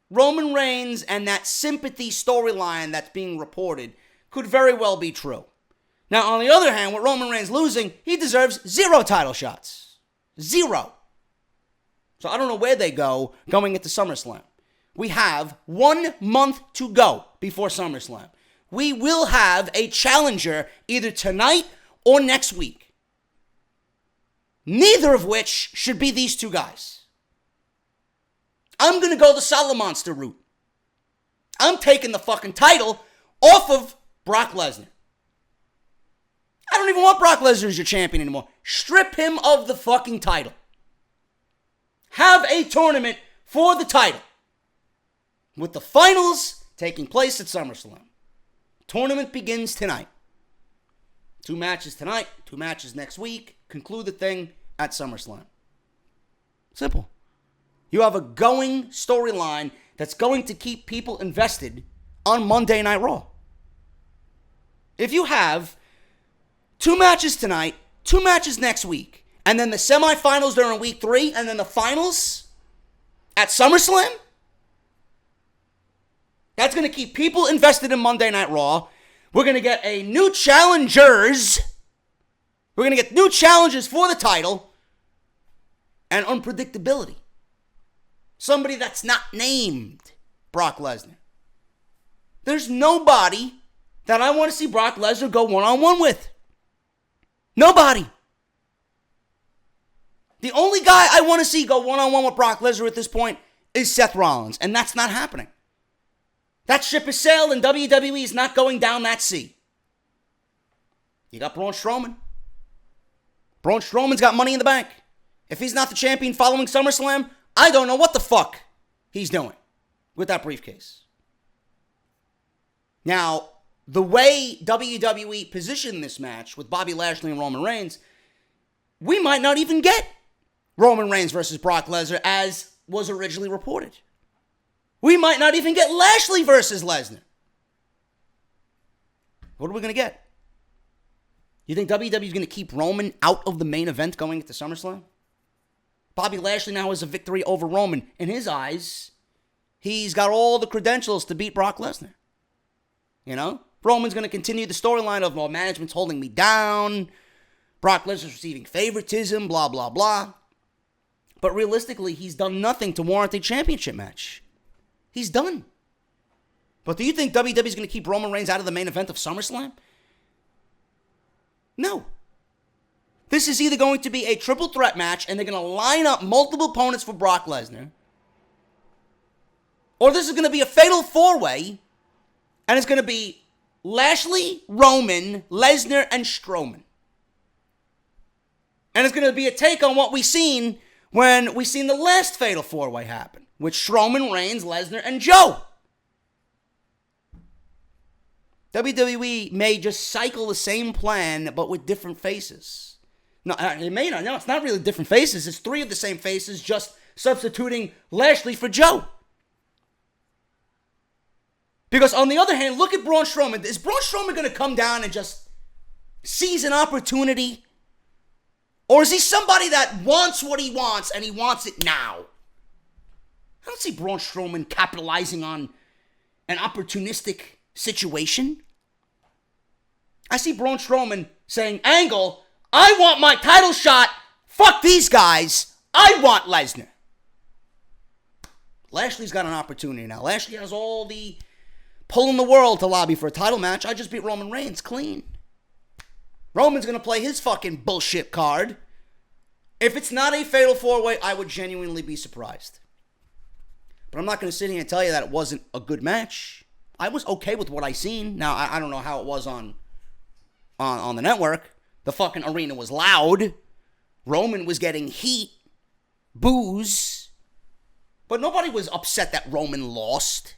Roman Reigns and that sympathy storyline that's being reported could very well be true. Now, on the other hand, with Roman Reigns losing, he deserves 0 title shots. 0. So I don't know where they go going into SummerSlam. We have 1 month to go before SummerSlam. We will have a challenger either tonight or next week. Neither of which should be these two guys. I'm going to go the Salamonster route. I'm taking the fucking title off of Brock Lesnar. I don't even want Brock Lesnar as your champion anymore. Strip him of the fucking title. Have a tournament for the title. With the finals taking place at SummerSlam. Tournament begins tonight. 2 matches tonight, 2 matches next week. Conclude the thing at SummerSlam. Simple. You have a going storyline that's going to keep people invested on Monday Night Raw. If you have 2 matches tonight, 2 matches next week, and then the semifinals during week 3, and then the finals at SummerSlam, that's going to keep people invested in Monday Night Raw. We're going to get new challengers. We're going to get new challenges for the title and unpredictability. Somebody that's not named Brock Lesnar. There's nobody that I want to see Brock Lesnar go one-on-one with. Nobody. The only guy I want to see go one-on-one with Brock Lesnar at this point is Seth Rollins, and that's not happening. That ship has sailed, and WWE is not going down that sea. You got Braun Strowman. Braun Strowman's got money in the bank. If he's not the champion following SummerSlam, I don't know what the fuck he's doing with that briefcase. Now, the way WWE positioned this match with Bobby Lashley and Roman Reigns, we might not even get Roman Reigns versus Brock Lesnar as was originally reported. We might not even get Lashley versus Lesnar. What are we going to get? You think WWE is going to keep Roman out of the main event going into SummerSlam? Bobby Lashley now has a victory over Roman. In his eyes, he's got all the credentials to beat Brock Lesnar. You know? Roman's going to continue the storyline of, well, management's holding me down. Brock Lesnar's receiving favoritism, blah, blah, blah. But realistically, he's done nothing to warrant a championship match. He's done. But do you think WWE is going to keep Roman Reigns out of the main event of SummerSlam? No. This is either going to be a triple threat match and they're going to line up multiple opponents for Brock Lesnar, or this is going to be a fatal four-way and it's going to be Lashley, Roman, Lesnar, and Strowman. And it's going to be a take on what we seen when we seen the last fatal four-way happen with Strowman, Reigns, Lesnar, and Joe. WWE may just cycle the same plan, but with different faces. No, it may not. No, it's not really different faces. It's three of the same faces, just substituting Lashley for Joe. Because on the other hand, look at Braun Strowman. Is Braun Strowman going to come down and just seize an opportunity? Or is he somebody that wants what he wants and he wants it now? I don't see Braun Strowman capitalizing on an opportunistic situation. I see Braun Strowman saying, Angle, I want my title shot. Fuck these guys. I want Lesnar. Lashley's got an opportunity now. Lashley has all the pull in the world to lobby for a title match. I just beat Roman Reigns clean. Roman's going to play his fucking bullshit card. If it's not a fatal four-way, I would genuinely be surprised. But I'm not going to sit here and tell you that it wasn't a good match. I was okay with what I seen. Now, I don't know how it was on the network. The fucking arena was loud. Roman was getting heat, booze. But nobody was upset that Roman lost.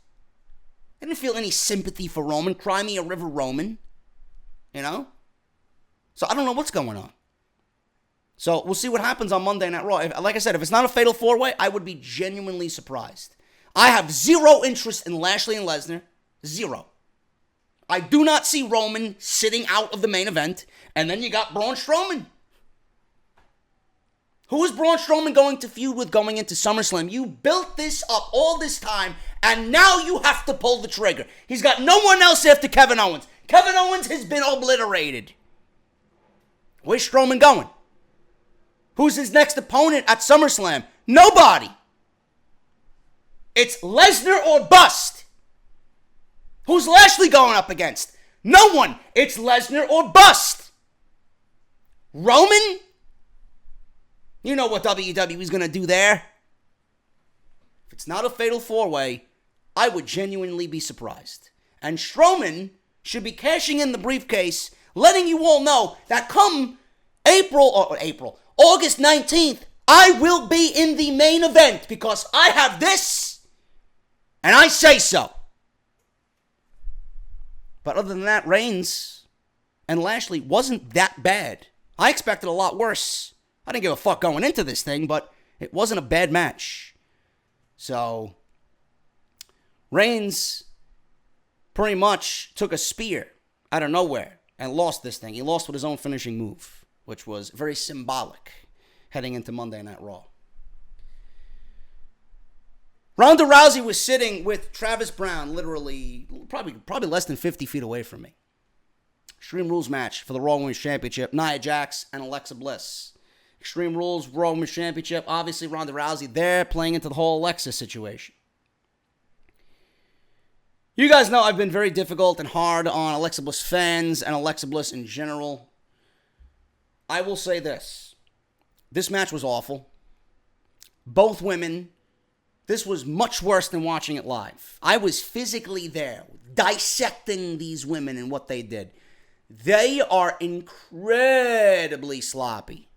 I didn't feel any sympathy for Roman. Cry me a river, Roman. You know? So I don't know what's going on. So we'll see what happens on Monday Night Raw. Like I said, if it's not a fatal four-way, I would be genuinely surprised. I have zero interest in Lashley and Lesnar. Zero. I do not see Roman sitting out of the main event. And then you got Braun Strowman. Who is Braun Strowman going to feud with going into SummerSlam? You built this up all this time, and now you have to pull the trigger. He's got no one else after Kevin Owens. Kevin Owens has been obliterated. Where's Strowman going? Who's his next opponent at SummerSlam? Nobody. It's Lesnar or bust. Who's Lashley going up against? No one. It's Lesnar or bust. Roman? You know what WWE is going to do there. If it's not a fatal four-way, I would genuinely be surprised. And Strowman should be cashing in the briefcase, letting you all know that come August 19th, I will be in the main event because I have this and I say so. But other than that, Reigns and Lashley wasn't that bad. I expected a lot worse. I didn't give a fuck going into this thing, but it wasn't a bad match. So, Reigns pretty much took a spear out of nowhere and lost this thing. He lost with his own finishing move, which was very symbolic heading into Monday Night Raw. Ronda Rousey was sitting with Travis Browne, literally, probably less than 50 feet away from me. Extreme Rules match for the Raw Women's Championship. Nia Jax and Alexa Bliss. Extreme Rules, Raw Women's Championship. Obviously, Ronda Rousey there playing into the whole Alexa situation. You guys know I've been very difficult and hard on Alexa Bliss fans and Alexa Bliss in general. I will say this. This match was awful. Both women. This was much worse than watching it live. I was physically there, dissecting these women and what they did. They are incredibly sloppy.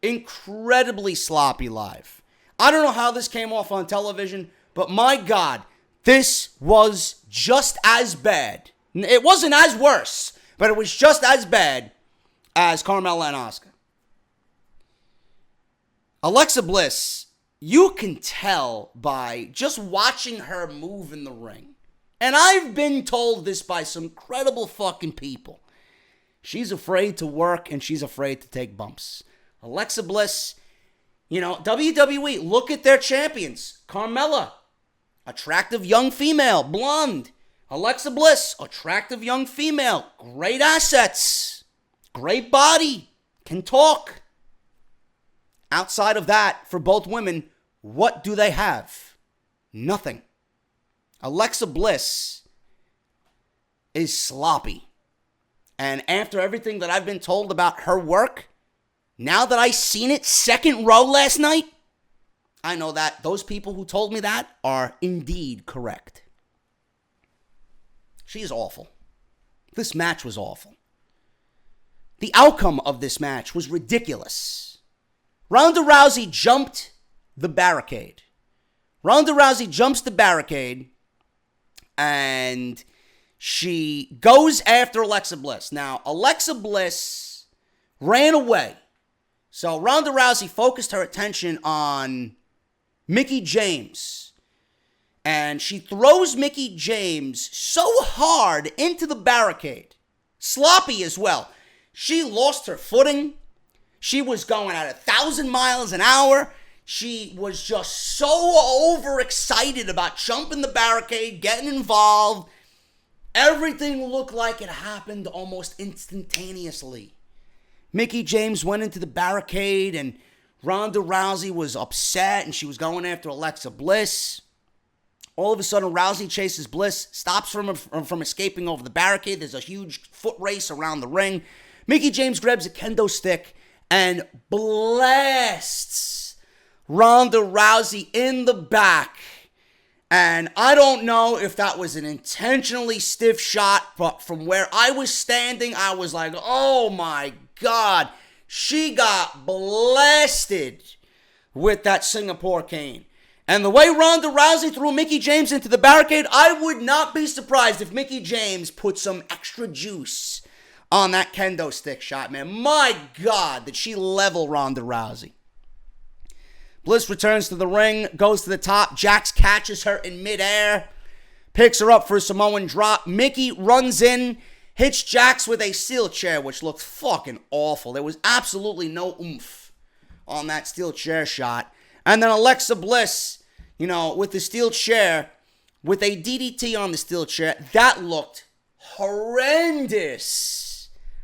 Incredibly sloppy live. I don't know how this came off on television, but my God, this was just as bad. It wasn't as worse, but it was just as bad as Carmela and Asuka. Alexa Bliss, you can tell by just watching her move in the ring. And I've been told this by some credible fucking people. She's afraid to work and she's afraid to take bumps. Alexa Bliss, WWE, look at their champions. Carmela, attractive young female, blonde. Alexa Bliss, attractive young female, great assets, great body, can talk. Outside of that, for both women, what do they have? Nothing. Alexa Bliss is sloppy. And after everything that I've been told about her work, now that I seen it second row last night, I know that those people who told me that are indeed correct. She is awful. This match was awful. The outcome of this match was ridiculous. Ronda Rousey jumped the barricade. Ronda Rousey jumps the barricade and she goes after Alexa Bliss. Now, Alexa Bliss ran away. So Ronda Rousey focused her attention on Mickie James. And she throws Mickie James so hard into the barricade. Sloppy as well. She lost her footing. She was going at 1,000 miles an hour. She was just so overexcited about jumping the barricade, getting involved. Everything looked like it happened almost instantaneously. Mickie James went into the barricade and Ronda Rousey was upset and she was going after Alexa Bliss. All of a sudden, Rousey chases Bliss, stops from escaping over the barricade. There's a huge foot race around the ring. Mickie James grabs a kendo stick and blasts Ronda Rousey in the back. And I don't know if that was an intentionally stiff shot, but from where I was standing, I was like, oh my God. She got blasted with that Singapore cane. And the way Ronda Rousey threw Mickie James into the barricade, I would not be surprised if Mickie James put some extra juice on that kendo stick shot, man. My God, did she level Ronda Rousey. Bliss returns to the ring, goes to the top. Jax catches her in midair, picks her up for a Samoan drop. Mickie runs in, hits Jax with a steel chair, which looked fucking awful. There was absolutely no oomph on that steel chair shot. And then Alexa Bliss, with the steel chair, with a DDT on the steel chair, that looked horrendous.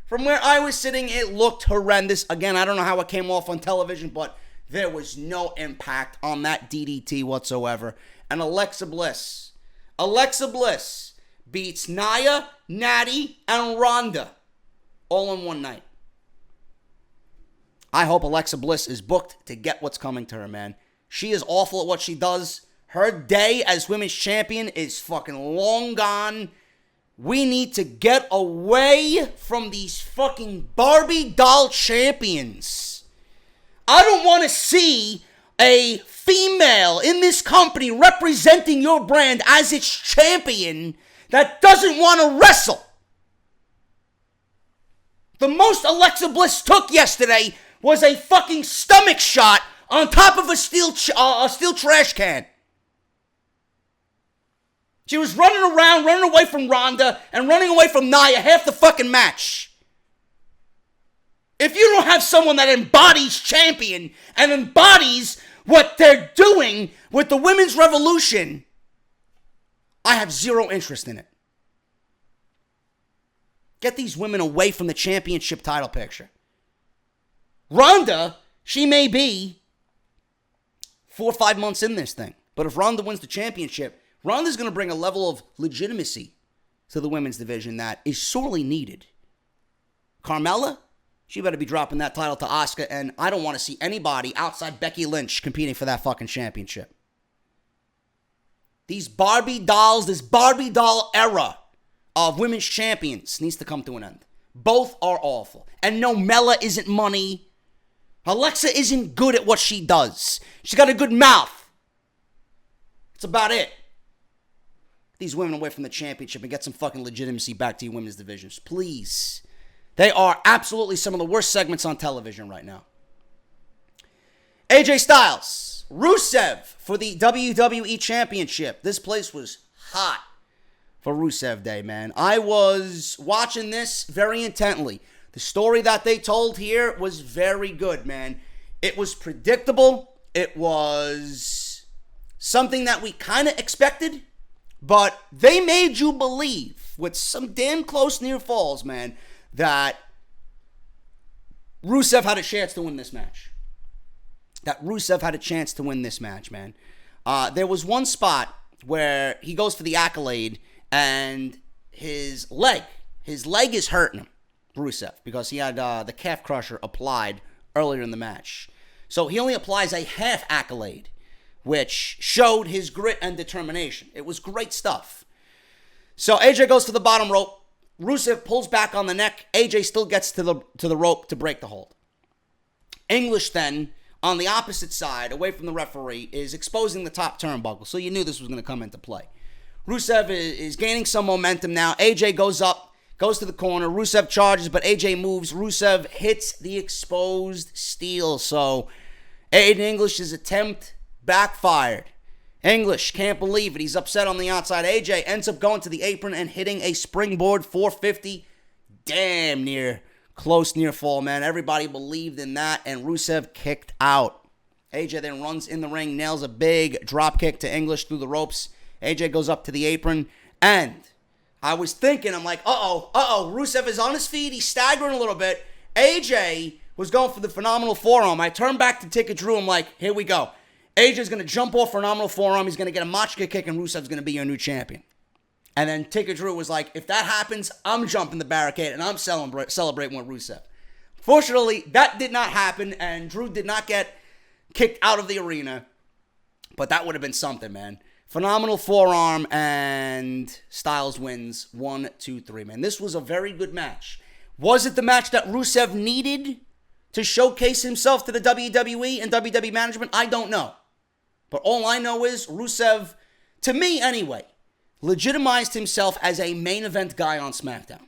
From where I was sitting, it looked horrendous. Again, I don't know how it came off on television, but there was no impact on that DDT whatsoever. And Alexa Bliss beats Nia, Natty, and Ronda all in one night. I hope Alexa Bliss is booked to get what's coming to her, man. She is awful at what she does. Her day as women's champion is fucking long gone. We need to get away from these fucking Barbie doll champions. I don't want to see a female in this company representing your brand as its champion that doesn't want to wrestle. The most Alexa Bliss took yesterday was a fucking stomach shot on top of a steel trash can. She was running around, running away from Ronda, and running away from Nia half the fucking match. If you don't have someone that embodies champion and embodies what they're doing with the women's revolution, I have zero interest in it. Get these women away from the championship title picture. Ronda, she may be 4 or 5 months in this thing. But if Ronda wins the championship, Ronda's going to bring a level of legitimacy to the women's division that is sorely needed. Carmela, she better be dropping that title to Asuka, and I don't want to see anybody outside Becky Lynch competing for that fucking championship. These Barbie dolls, this Barbie doll era of women's champions needs to come to an end. Both are awful. And no, Mella isn't money. Alexa isn't good at what she does. She's got a good mouth. That's about it. These women away from the championship and get some fucking legitimacy back to your women's divisions. Please. They are absolutely some of the worst segments on television right now. AJ Styles, Rusev for the WWE Championship. This place was hot. for Rusev Day, man. I was watching this very intently. The story that they told here was very good, man. It was predictable. It was something that we kind of expected, but they made you believe with some damn close near falls, man, that Rusev had a chance to win this match. Man. There was one spot where he goes for the accolade and his leg is hurting him, Rusev, because he had the calf crusher applied earlier in the match. So he only applies a half accolade, which showed his grit and determination. It was great stuff. So AJ goes to the bottom rope. Rusev pulls back on the neck. AJ still gets to the rope to break the hold. English then, on the opposite side, away from the referee, is exposing the top turnbuckle. So you knew this was going to come into play. Rusev is gaining some momentum now. AJ goes up, goes to the corner. Rusev charges, but AJ moves. Rusev hits the exposed steel. So Aiden English's attempt backfired. English can't believe it. He's upset on the outside. AJ ends up going to the apron and hitting a springboard 450. Damn near close near fall, man. Everybody believed in that, and Rusev kicked out. AJ then runs in the ring, nails a big drop kick to English through the ropes. AJ goes up to the apron, and I was thinking, I'm like, Rusev is on his feet. He's staggering a little bit. AJ was going for the phenomenal forearm. I turned back to Ticket Drew. I'm like, here we go. AJ's going to jump off phenomenal forearm. He's going to get a Machka kick, and Rusev's going to be your new champion. And then Ticket Drew was like, if that happens, I'm jumping the barricade, and I'm celebrating with Rusev. Fortunately, that did not happen, and Drew did not get kicked out of the arena. But that would have been something, man. Phenomenal forearm, and Styles wins 1, 2, 3, man. This was a very good match. Was it the match that Rusev needed to showcase himself to the WWE and WWE management? I don't know. But all I know is Rusev, to me anyway, legitimized himself as a main event guy on SmackDown.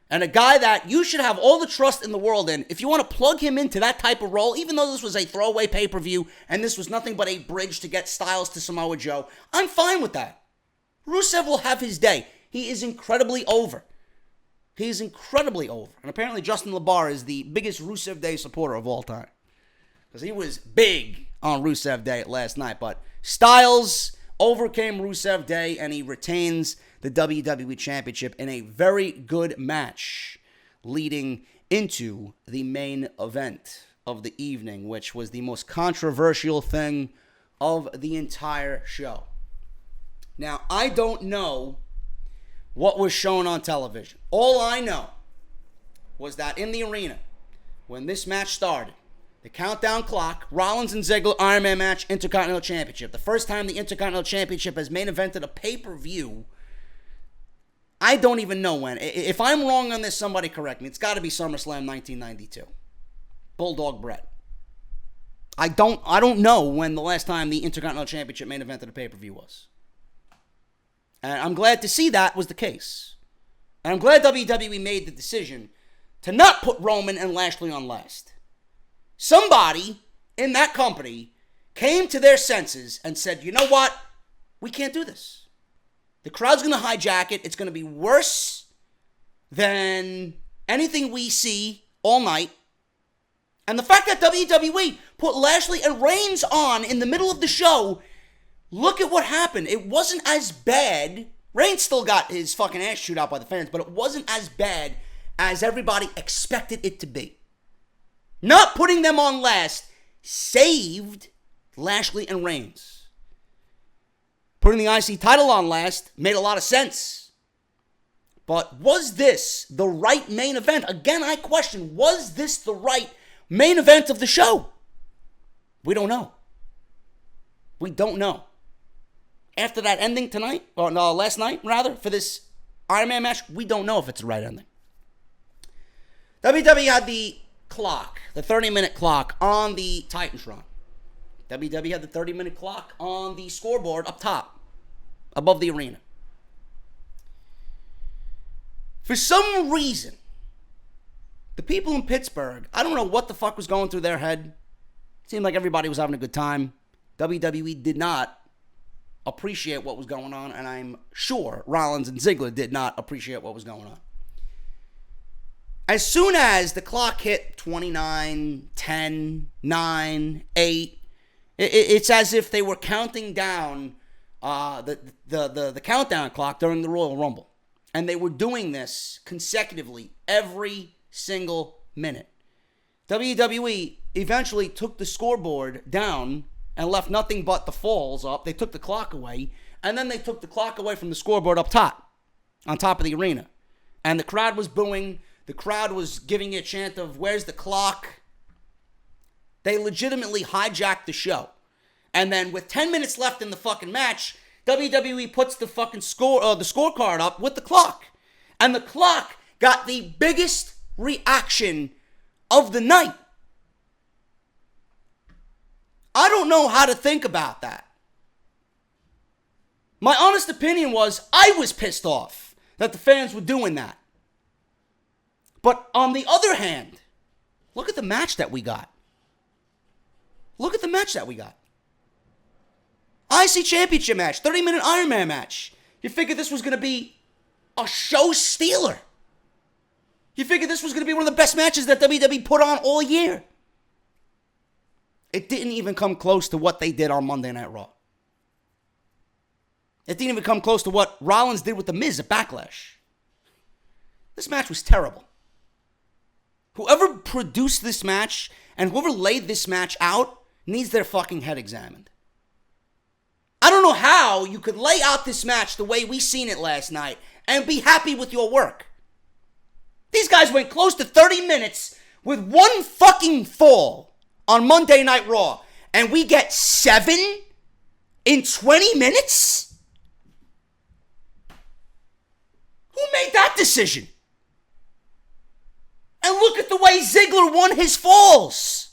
And a guy that you should have all the trust in the world in. If you want to plug him into that type of role, even though this was a throwaway pay-per-view and this was nothing but a bridge to get Styles to Samoa Joe, I'm fine with that. Rusev will have his day. He is incredibly over. He's incredibly over. And apparently Justin LaBar is the biggest Rusev Day supporter of all time. Because he was big on Rusev Day last night. But Styles overcame Rusev Day, and he retains the WWE Championship in a very good match leading into the main event of the evening, which was the most controversial thing of the entire show. Now, I don't know what was shown on television. All I know was that in the arena, when this match started, the countdown clock, Rollins and Ziggler, Iron Man match, Intercontinental Championship. The first time the Intercontinental Championship has main evented a pay-per-view, I don't even know when. If I'm wrong on this, somebody correct me. It's got to be SummerSlam 1992. Bulldog Brett. I don't know when the last time the Intercontinental Championship main evented a pay-per-view was. And I'm glad to see that was the case. And I'm glad WWE made the decision to not put Roman and Lashley on last. Somebody in that company came to their senses and said, you know what? We can't do this. The crowd's going to hijack it. It's going to be worse than anything we see all night. And the fact that WWE put Lashley and Reigns on in the middle of the show, look at what happened. It wasn't as bad. Reigns still got his fucking ass chewed out by the fans, but it wasn't as bad as everybody expected it to be. Not putting them on last saved Lashley and Reigns. Putting the IC title on last made a lot of sense. But was this the right main event? Again, I question, was this the right main event of the show? We don't know. We don't know. After that ending tonight, or no, last night, rather, for this Iron Man match, we don't know if it's the right ending. WWE had the clock, the 30-minute clock on the Titantron. WWE had the 30-minute clock on the scoreboard up top, above the arena. For some reason, the people in Pittsburgh, I don't know what the fuck was going through their head. It seemed like everybody was having a good time. WWE did not appreciate what was going on, and I'm sure Rollins and Ziggler did not appreciate what was going on. As soon as the clock hit 29, 10, 9, 8, it's as if they were counting down the countdown clock during the Royal Rumble. And they were doing this consecutively every single minute. WWE eventually took the scoreboard down and left nothing but the falls up. They took the clock away, and then they took the clock away from the scoreboard up top, on top of the arena. And the crowd was booing. The crowd was giving you a chant of, "Where's the clock?" They legitimately hijacked the show. And then with 10 minutes left in the fucking match, WWE puts the fucking scorecard up with the clock. And the clock got the biggest reaction of the night. I don't know how to think about that. My honest opinion was I was pissed off that the fans were doing that. But on the other hand, look at the match that we got. Look at the match that we got. IC Championship match, 30-minute Iron Man match. You figured this was going to be a show stealer. You figured this was going to be one of the best matches that WWE put on all year. It didn't even come close to what they did on Monday Night Raw. It didn't even come close to what Rollins did with The Miz at Backlash. This match was terrible. Whoever produced this match and whoever laid this match out needs their fucking head examined. I don't know how you could lay out this match the way we seen it last night and be happy with your work. These guys went close to 30 minutes with one fucking fall on Monday Night Raw, and we get 7 in 20 minutes? Who made that decision? And look at the way Ziggler won his falls.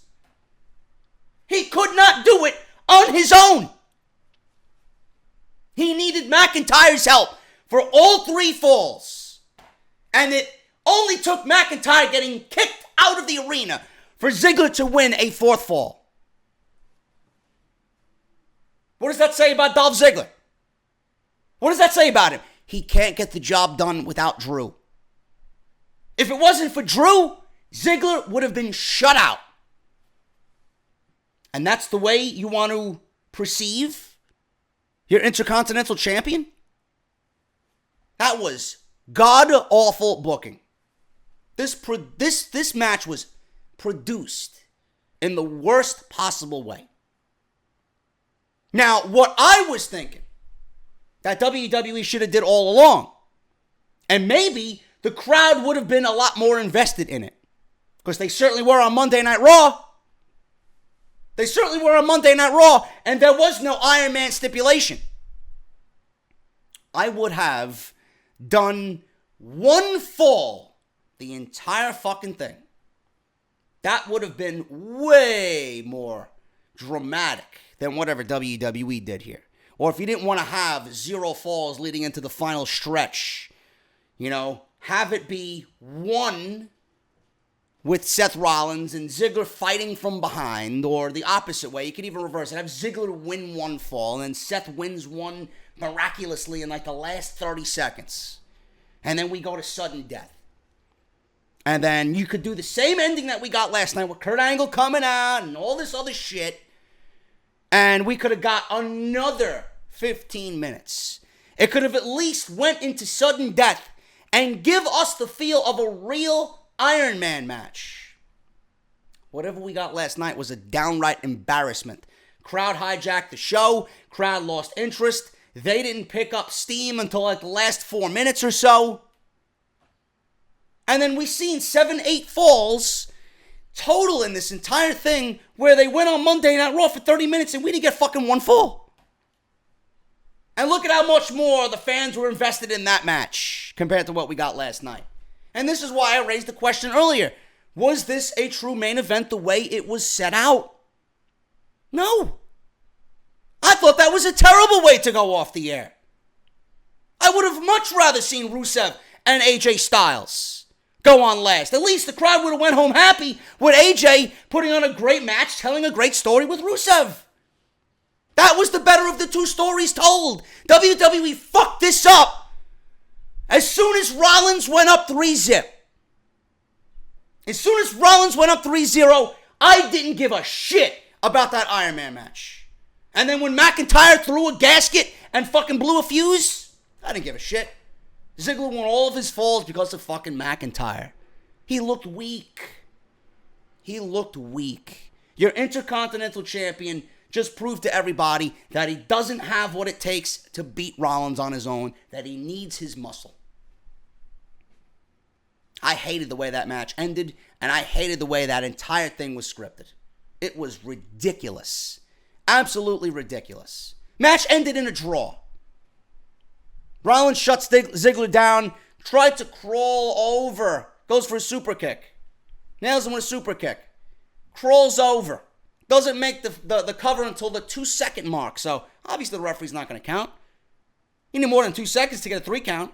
He could not do it on his own. He needed McIntyre's help for all 3 falls. And it only took McIntyre getting kicked out of the arena for Ziggler to win a 4th fall. What does that say about Dolph Ziggler? What does that say about him? He can't get the job done without Drew. If it wasn't for Drew, Ziggler would have been shut out. And that's the way you want to perceive your Intercontinental Champion? That was god-awful booking. This match was produced in the worst possible way. Now, what I was thinking that WWE should have did all along, and maybe the crowd would have been a lot more invested in it, because they certainly were on Monday Night Raw. They certainly were on Monday Night Raw, and there was no Iron Man stipulation. I would have done 1 fall the entire fucking thing. That would have been way more dramatic than whatever WWE did here. Or if you didn't want to have 0 falls leading into the final stretch, have it be 1 with Seth Rollins and Ziggler fighting from behind, or the opposite way. You could even reverse it. Have Ziggler win 1 fall, and then Seth wins 1 miraculously in like the last 30 seconds. And then we go to sudden death. And then you could do the same ending that we got last night with Kurt Angle coming out and all this other shit. And we could have got another 15 minutes. It could have at least went into sudden death and give us the feel of a real Iron Man match. Whatever we got last night was a downright embarrassment. Crowd hijacked the show. Crowd lost interest. They didn't pick up steam until like the last 4 minutes or so. And then we seen 7, 8 falls total in this entire thing where they went on Monday Night Raw for 30 minutes and we didn't get fucking 1 fall. And look at how much more the fans were invested in that match compared to what we got last night. And this is why I raised the question earlier. Was this a true main event the way it was set out? No. I thought that was a terrible way to go off the air. I would have much rather seen Rusev and AJ Styles go on last. At least the crowd would have went home happy with AJ putting on a great match, telling a great story with Rusev. That was the better of the two stories told. WWE fucked this up as soon as Rollins went up 3-0. As soon as Rollins went up 3-0, I didn't give a shit about that Iron Man match. And then when McIntyre threw a gasket and fucking blew a fuse, I didn't give a shit. Ziggler won all of his falls because of fucking McIntyre. He looked weak. He looked weak. Your Intercontinental Champion just proved to everybody that he doesn't have what it takes to beat Rollins on his own, that he needs his muscle. I hated the way that match ended, and I hated the way that entire thing was scripted. It was ridiculous. Absolutely ridiculous. Match ended in a draw. Rollins shuts Ziggler down, tried to crawl over, goes for a super kick. Nails him with a super kick. Crawls over. Doesn't make the cover until the 2-second mark, so obviously the referee's not going to count. You need more than 2 seconds to get a 3 count.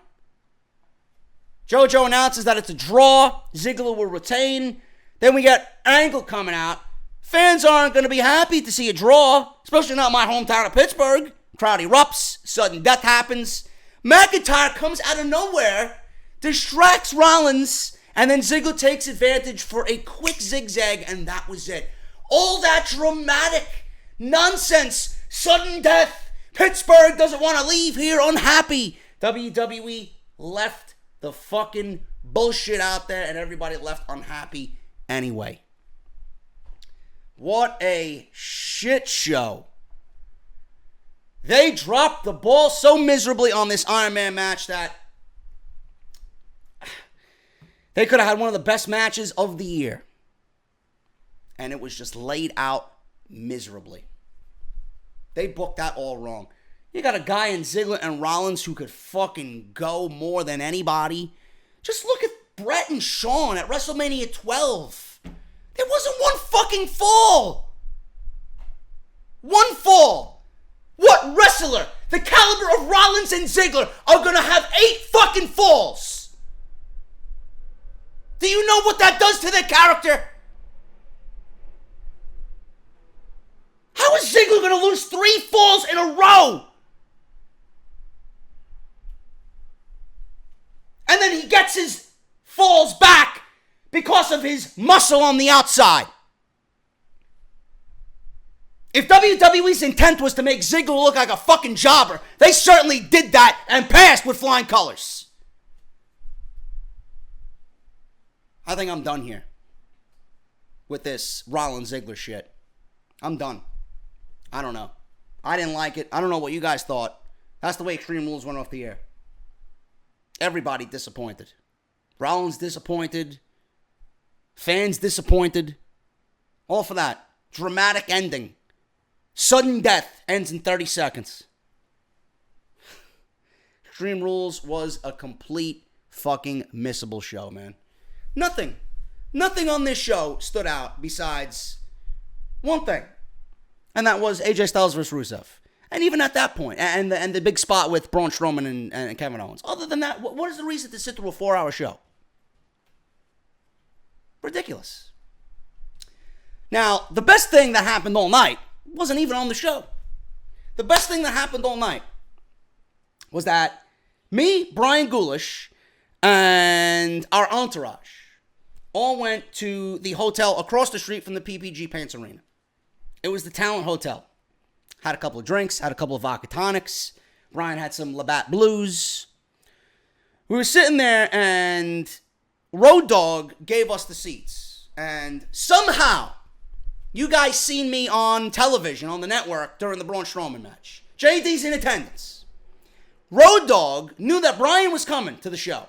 JoJo announces that it's a draw. Ziggler will retain. Then we get Angle coming out. Fans aren't going to be happy to see a draw, especially not my hometown of Pittsburgh. Crowd erupts. Sudden death happens. McIntyre comes out of nowhere, distracts Rollins, and then Ziggler takes advantage for a quick zigzag, and that was it. All that dramatic nonsense, sudden death, Pittsburgh doesn't want to leave here unhappy. WWE left the fucking bullshit out there, and everybody left unhappy anyway. What a shit show. They dropped the ball so miserably on this Iron Man match that they could have had one of the best matches of the year. And it was just laid out miserably. They booked that all wrong. You got a guy in Ziggler and Rollins who could fucking go more than anybody. Just look at Brett and Shawn at WrestleMania 12. There wasn't one fucking fall. One fall. What wrestler the caliber of Rollins and Ziggler are going to have 8 fucking falls? Do you know what that does to their character? How is Ziggler going to lose 3 falls in a row? And then he gets his falls back because of his muscle on the outside. If WWE's intent was to make Ziggler look like a fucking jobber, they certainly did that and passed with flying colors. I think I'm done here with this Rollins-Ziggler shit. I'm done. I don't know. I didn't like it. I don't know what you guys thought. That's the way Extreme Rules went off the air. Everybody disappointed. Rollins disappointed. Fans disappointed. All for that. Dramatic ending. Sudden death ends in 30 seconds. Extreme Rules was a complete fucking missable show, man. Nothing on this show stood out besides one thing. And that was AJ Styles versus Rusev. And even at that point, and the big spot with Braun Strowman and Kevin Owens. Other than that, what is the reason to sit through a 4-hour show? Ridiculous. Now, the best thing that happened all night wasn't even on the show. The best thing that happened all night was that me, Brian Goulash, and our entourage all went to the hotel across the street from the PPG Paints Arena. It was the Talent Hotel. Had a couple of drinks, had a couple of vodka tonics. Brian had some Labatt Blues. We were sitting there and Road Dogg gave us the seats. And somehow, you guys seen me on television, on the network, during the Braun Strowman match. JD's in attendance. Road Dogg knew that Brian was coming to the show.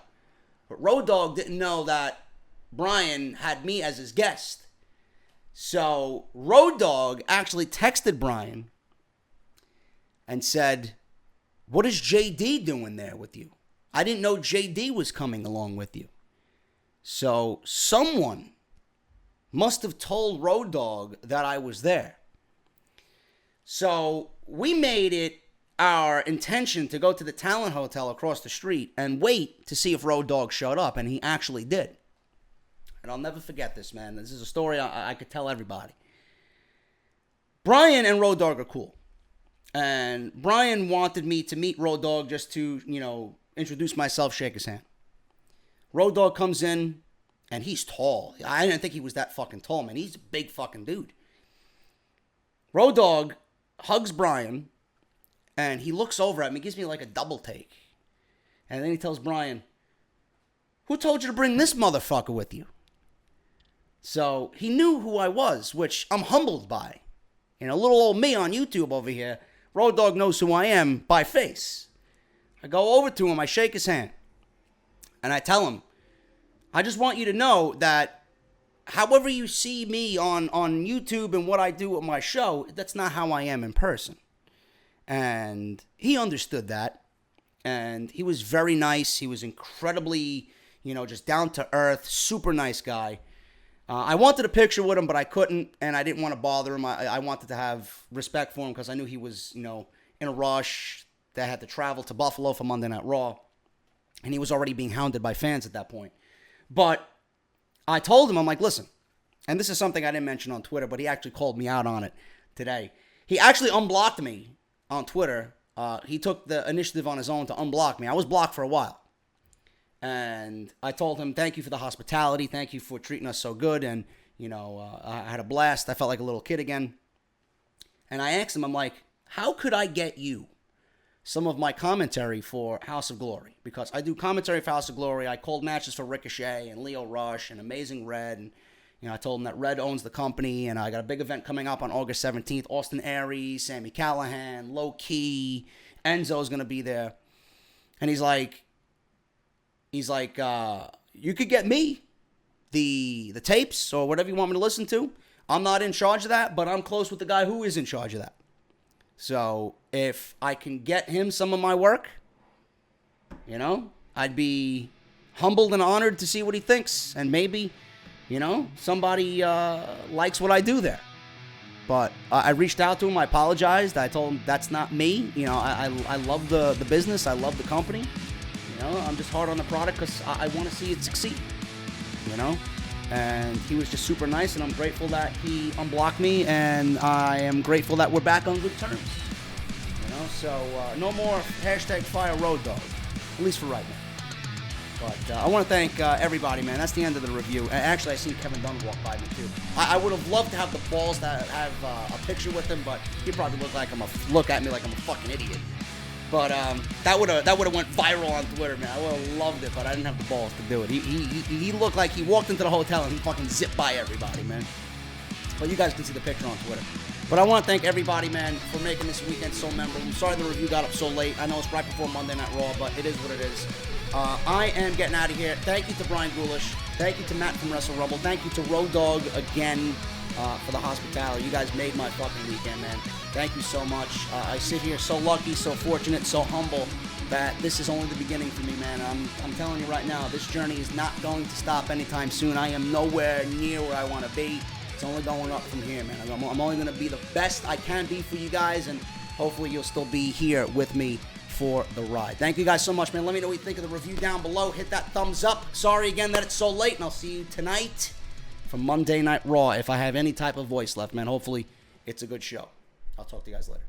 But Road Dogg didn't know that Brian had me as his guest. So Road Dogg actually texted Brian and said, "What is JD doing there with you? I didn't know JD was coming along with you." So someone must have told Road Dogg that I was there. So we made it our intention to go to the Talent Hotel across the street and wait to see if Road Dogg showed up, and he actually did. And I'll never forget this, man. This is a story I could tell everybody. Brian and Road Dogg are cool. And Brian wanted me to meet Road Dogg just to, introduce myself, shake his hand. Road Dogg comes in, and he's tall. I didn't think he was that fucking tall, man. He's a big fucking dude. Road Dogg hugs Brian, and he looks over at me, gives me like a double take. And then he tells Brian, "Who told you to bring this motherfucker with you?" So he knew who I was, which I'm humbled by. Little old me on YouTube over here, Road Dogg knows who I am by face. I go over to him, I shake his hand, and I tell him, "I just want you to know that however you see me on YouTube and what I do at my show, that's not how I am in person." And he understood that, and he was very nice. He was incredibly, just down to earth, super nice guy. I wanted a picture with him, but I couldn't, and I didn't want to bother him. I wanted to have respect for him because I knew he was, in a rush. They had to travel to Buffalo for Monday Night Raw, and he was already being hounded by fans at that point. But I told him, I'm like, listen, and this is something I didn't mention on Twitter, but he actually called me out on it today. He actually unblocked me on Twitter. He took the initiative on his own to unblock me. I was blocked for a while. And I told him, thank you for the hospitality. Thank you for treating us so good. And, I had a blast. I felt like a little kid again. And I asked him, I'm like, how could I get you some of my commentary for House of Glory? Because I do commentary for House of Glory. I called matches for Ricochet and Lio Rush and Amazing Red. And, I told him that Red owns the company. And I got a big event coming up on August 17th. Austin Aries, Sami Callihan, Low Key, Enzo's going to be there. And he's like, you could get me the tapes or whatever you want me to listen to. I'm not in charge of that, but I'm close with the guy who is in charge of that. So if I can get him some of my work, I'd be humbled and honored to see what he thinks. And maybe, somebody likes what I do there. But I reached out to him. I apologized. I told him that's not me. I love the business. I love the company. I'm just hard on the product because I want to see it succeed, And he was just super nice, and I'm grateful that he unblocked me, and I am grateful that we're back on good terms, So no more hashtag fire Road Dogg, at least for right now. But I want to thank everybody, man. That's the end of the review. And actually, I seen Kevin Dunn walk by me too. I would have loved to have the balls to have a picture with him, but he probably look at me like I'm a fucking idiot. But that would have went viral on Twitter, man. I would have loved it, but I didn't have the balls to do it. He looked like he walked into the hotel and he fucking zipped by everybody, man. But you guys can see the picture on Twitter. But I want to thank everybody, man, for making this weekend so memorable. I'm sorry the review got up so late. I know it's right before Monday Night Raw, but it is what it is. I am getting out of here. Thank you to Brian Ghoulish. Thank you to Matt from Wrestle Rumble. Thank you to Road Dogg again for the hospitality. You guys made my fucking weekend, man. Thank you so much. I sit here so lucky, so fortunate, so humble that this is only the beginning for me, man. I'm telling you right now, this journey is not going to stop anytime soon. I am nowhere near where I want to be. It's only going up from here, man. I'm only going to be the best I can be for you guys, and hopefully you'll still be here with me for the ride. Thank you guys so much, man. Let me know what you think of the review down below. Hit that thumbs up. Sorry again that it's so late, and I'll see you tonight for Monday Night Raw if I have any type of voice left, man. Hopefully it's a good show. I'll talk to you guys later.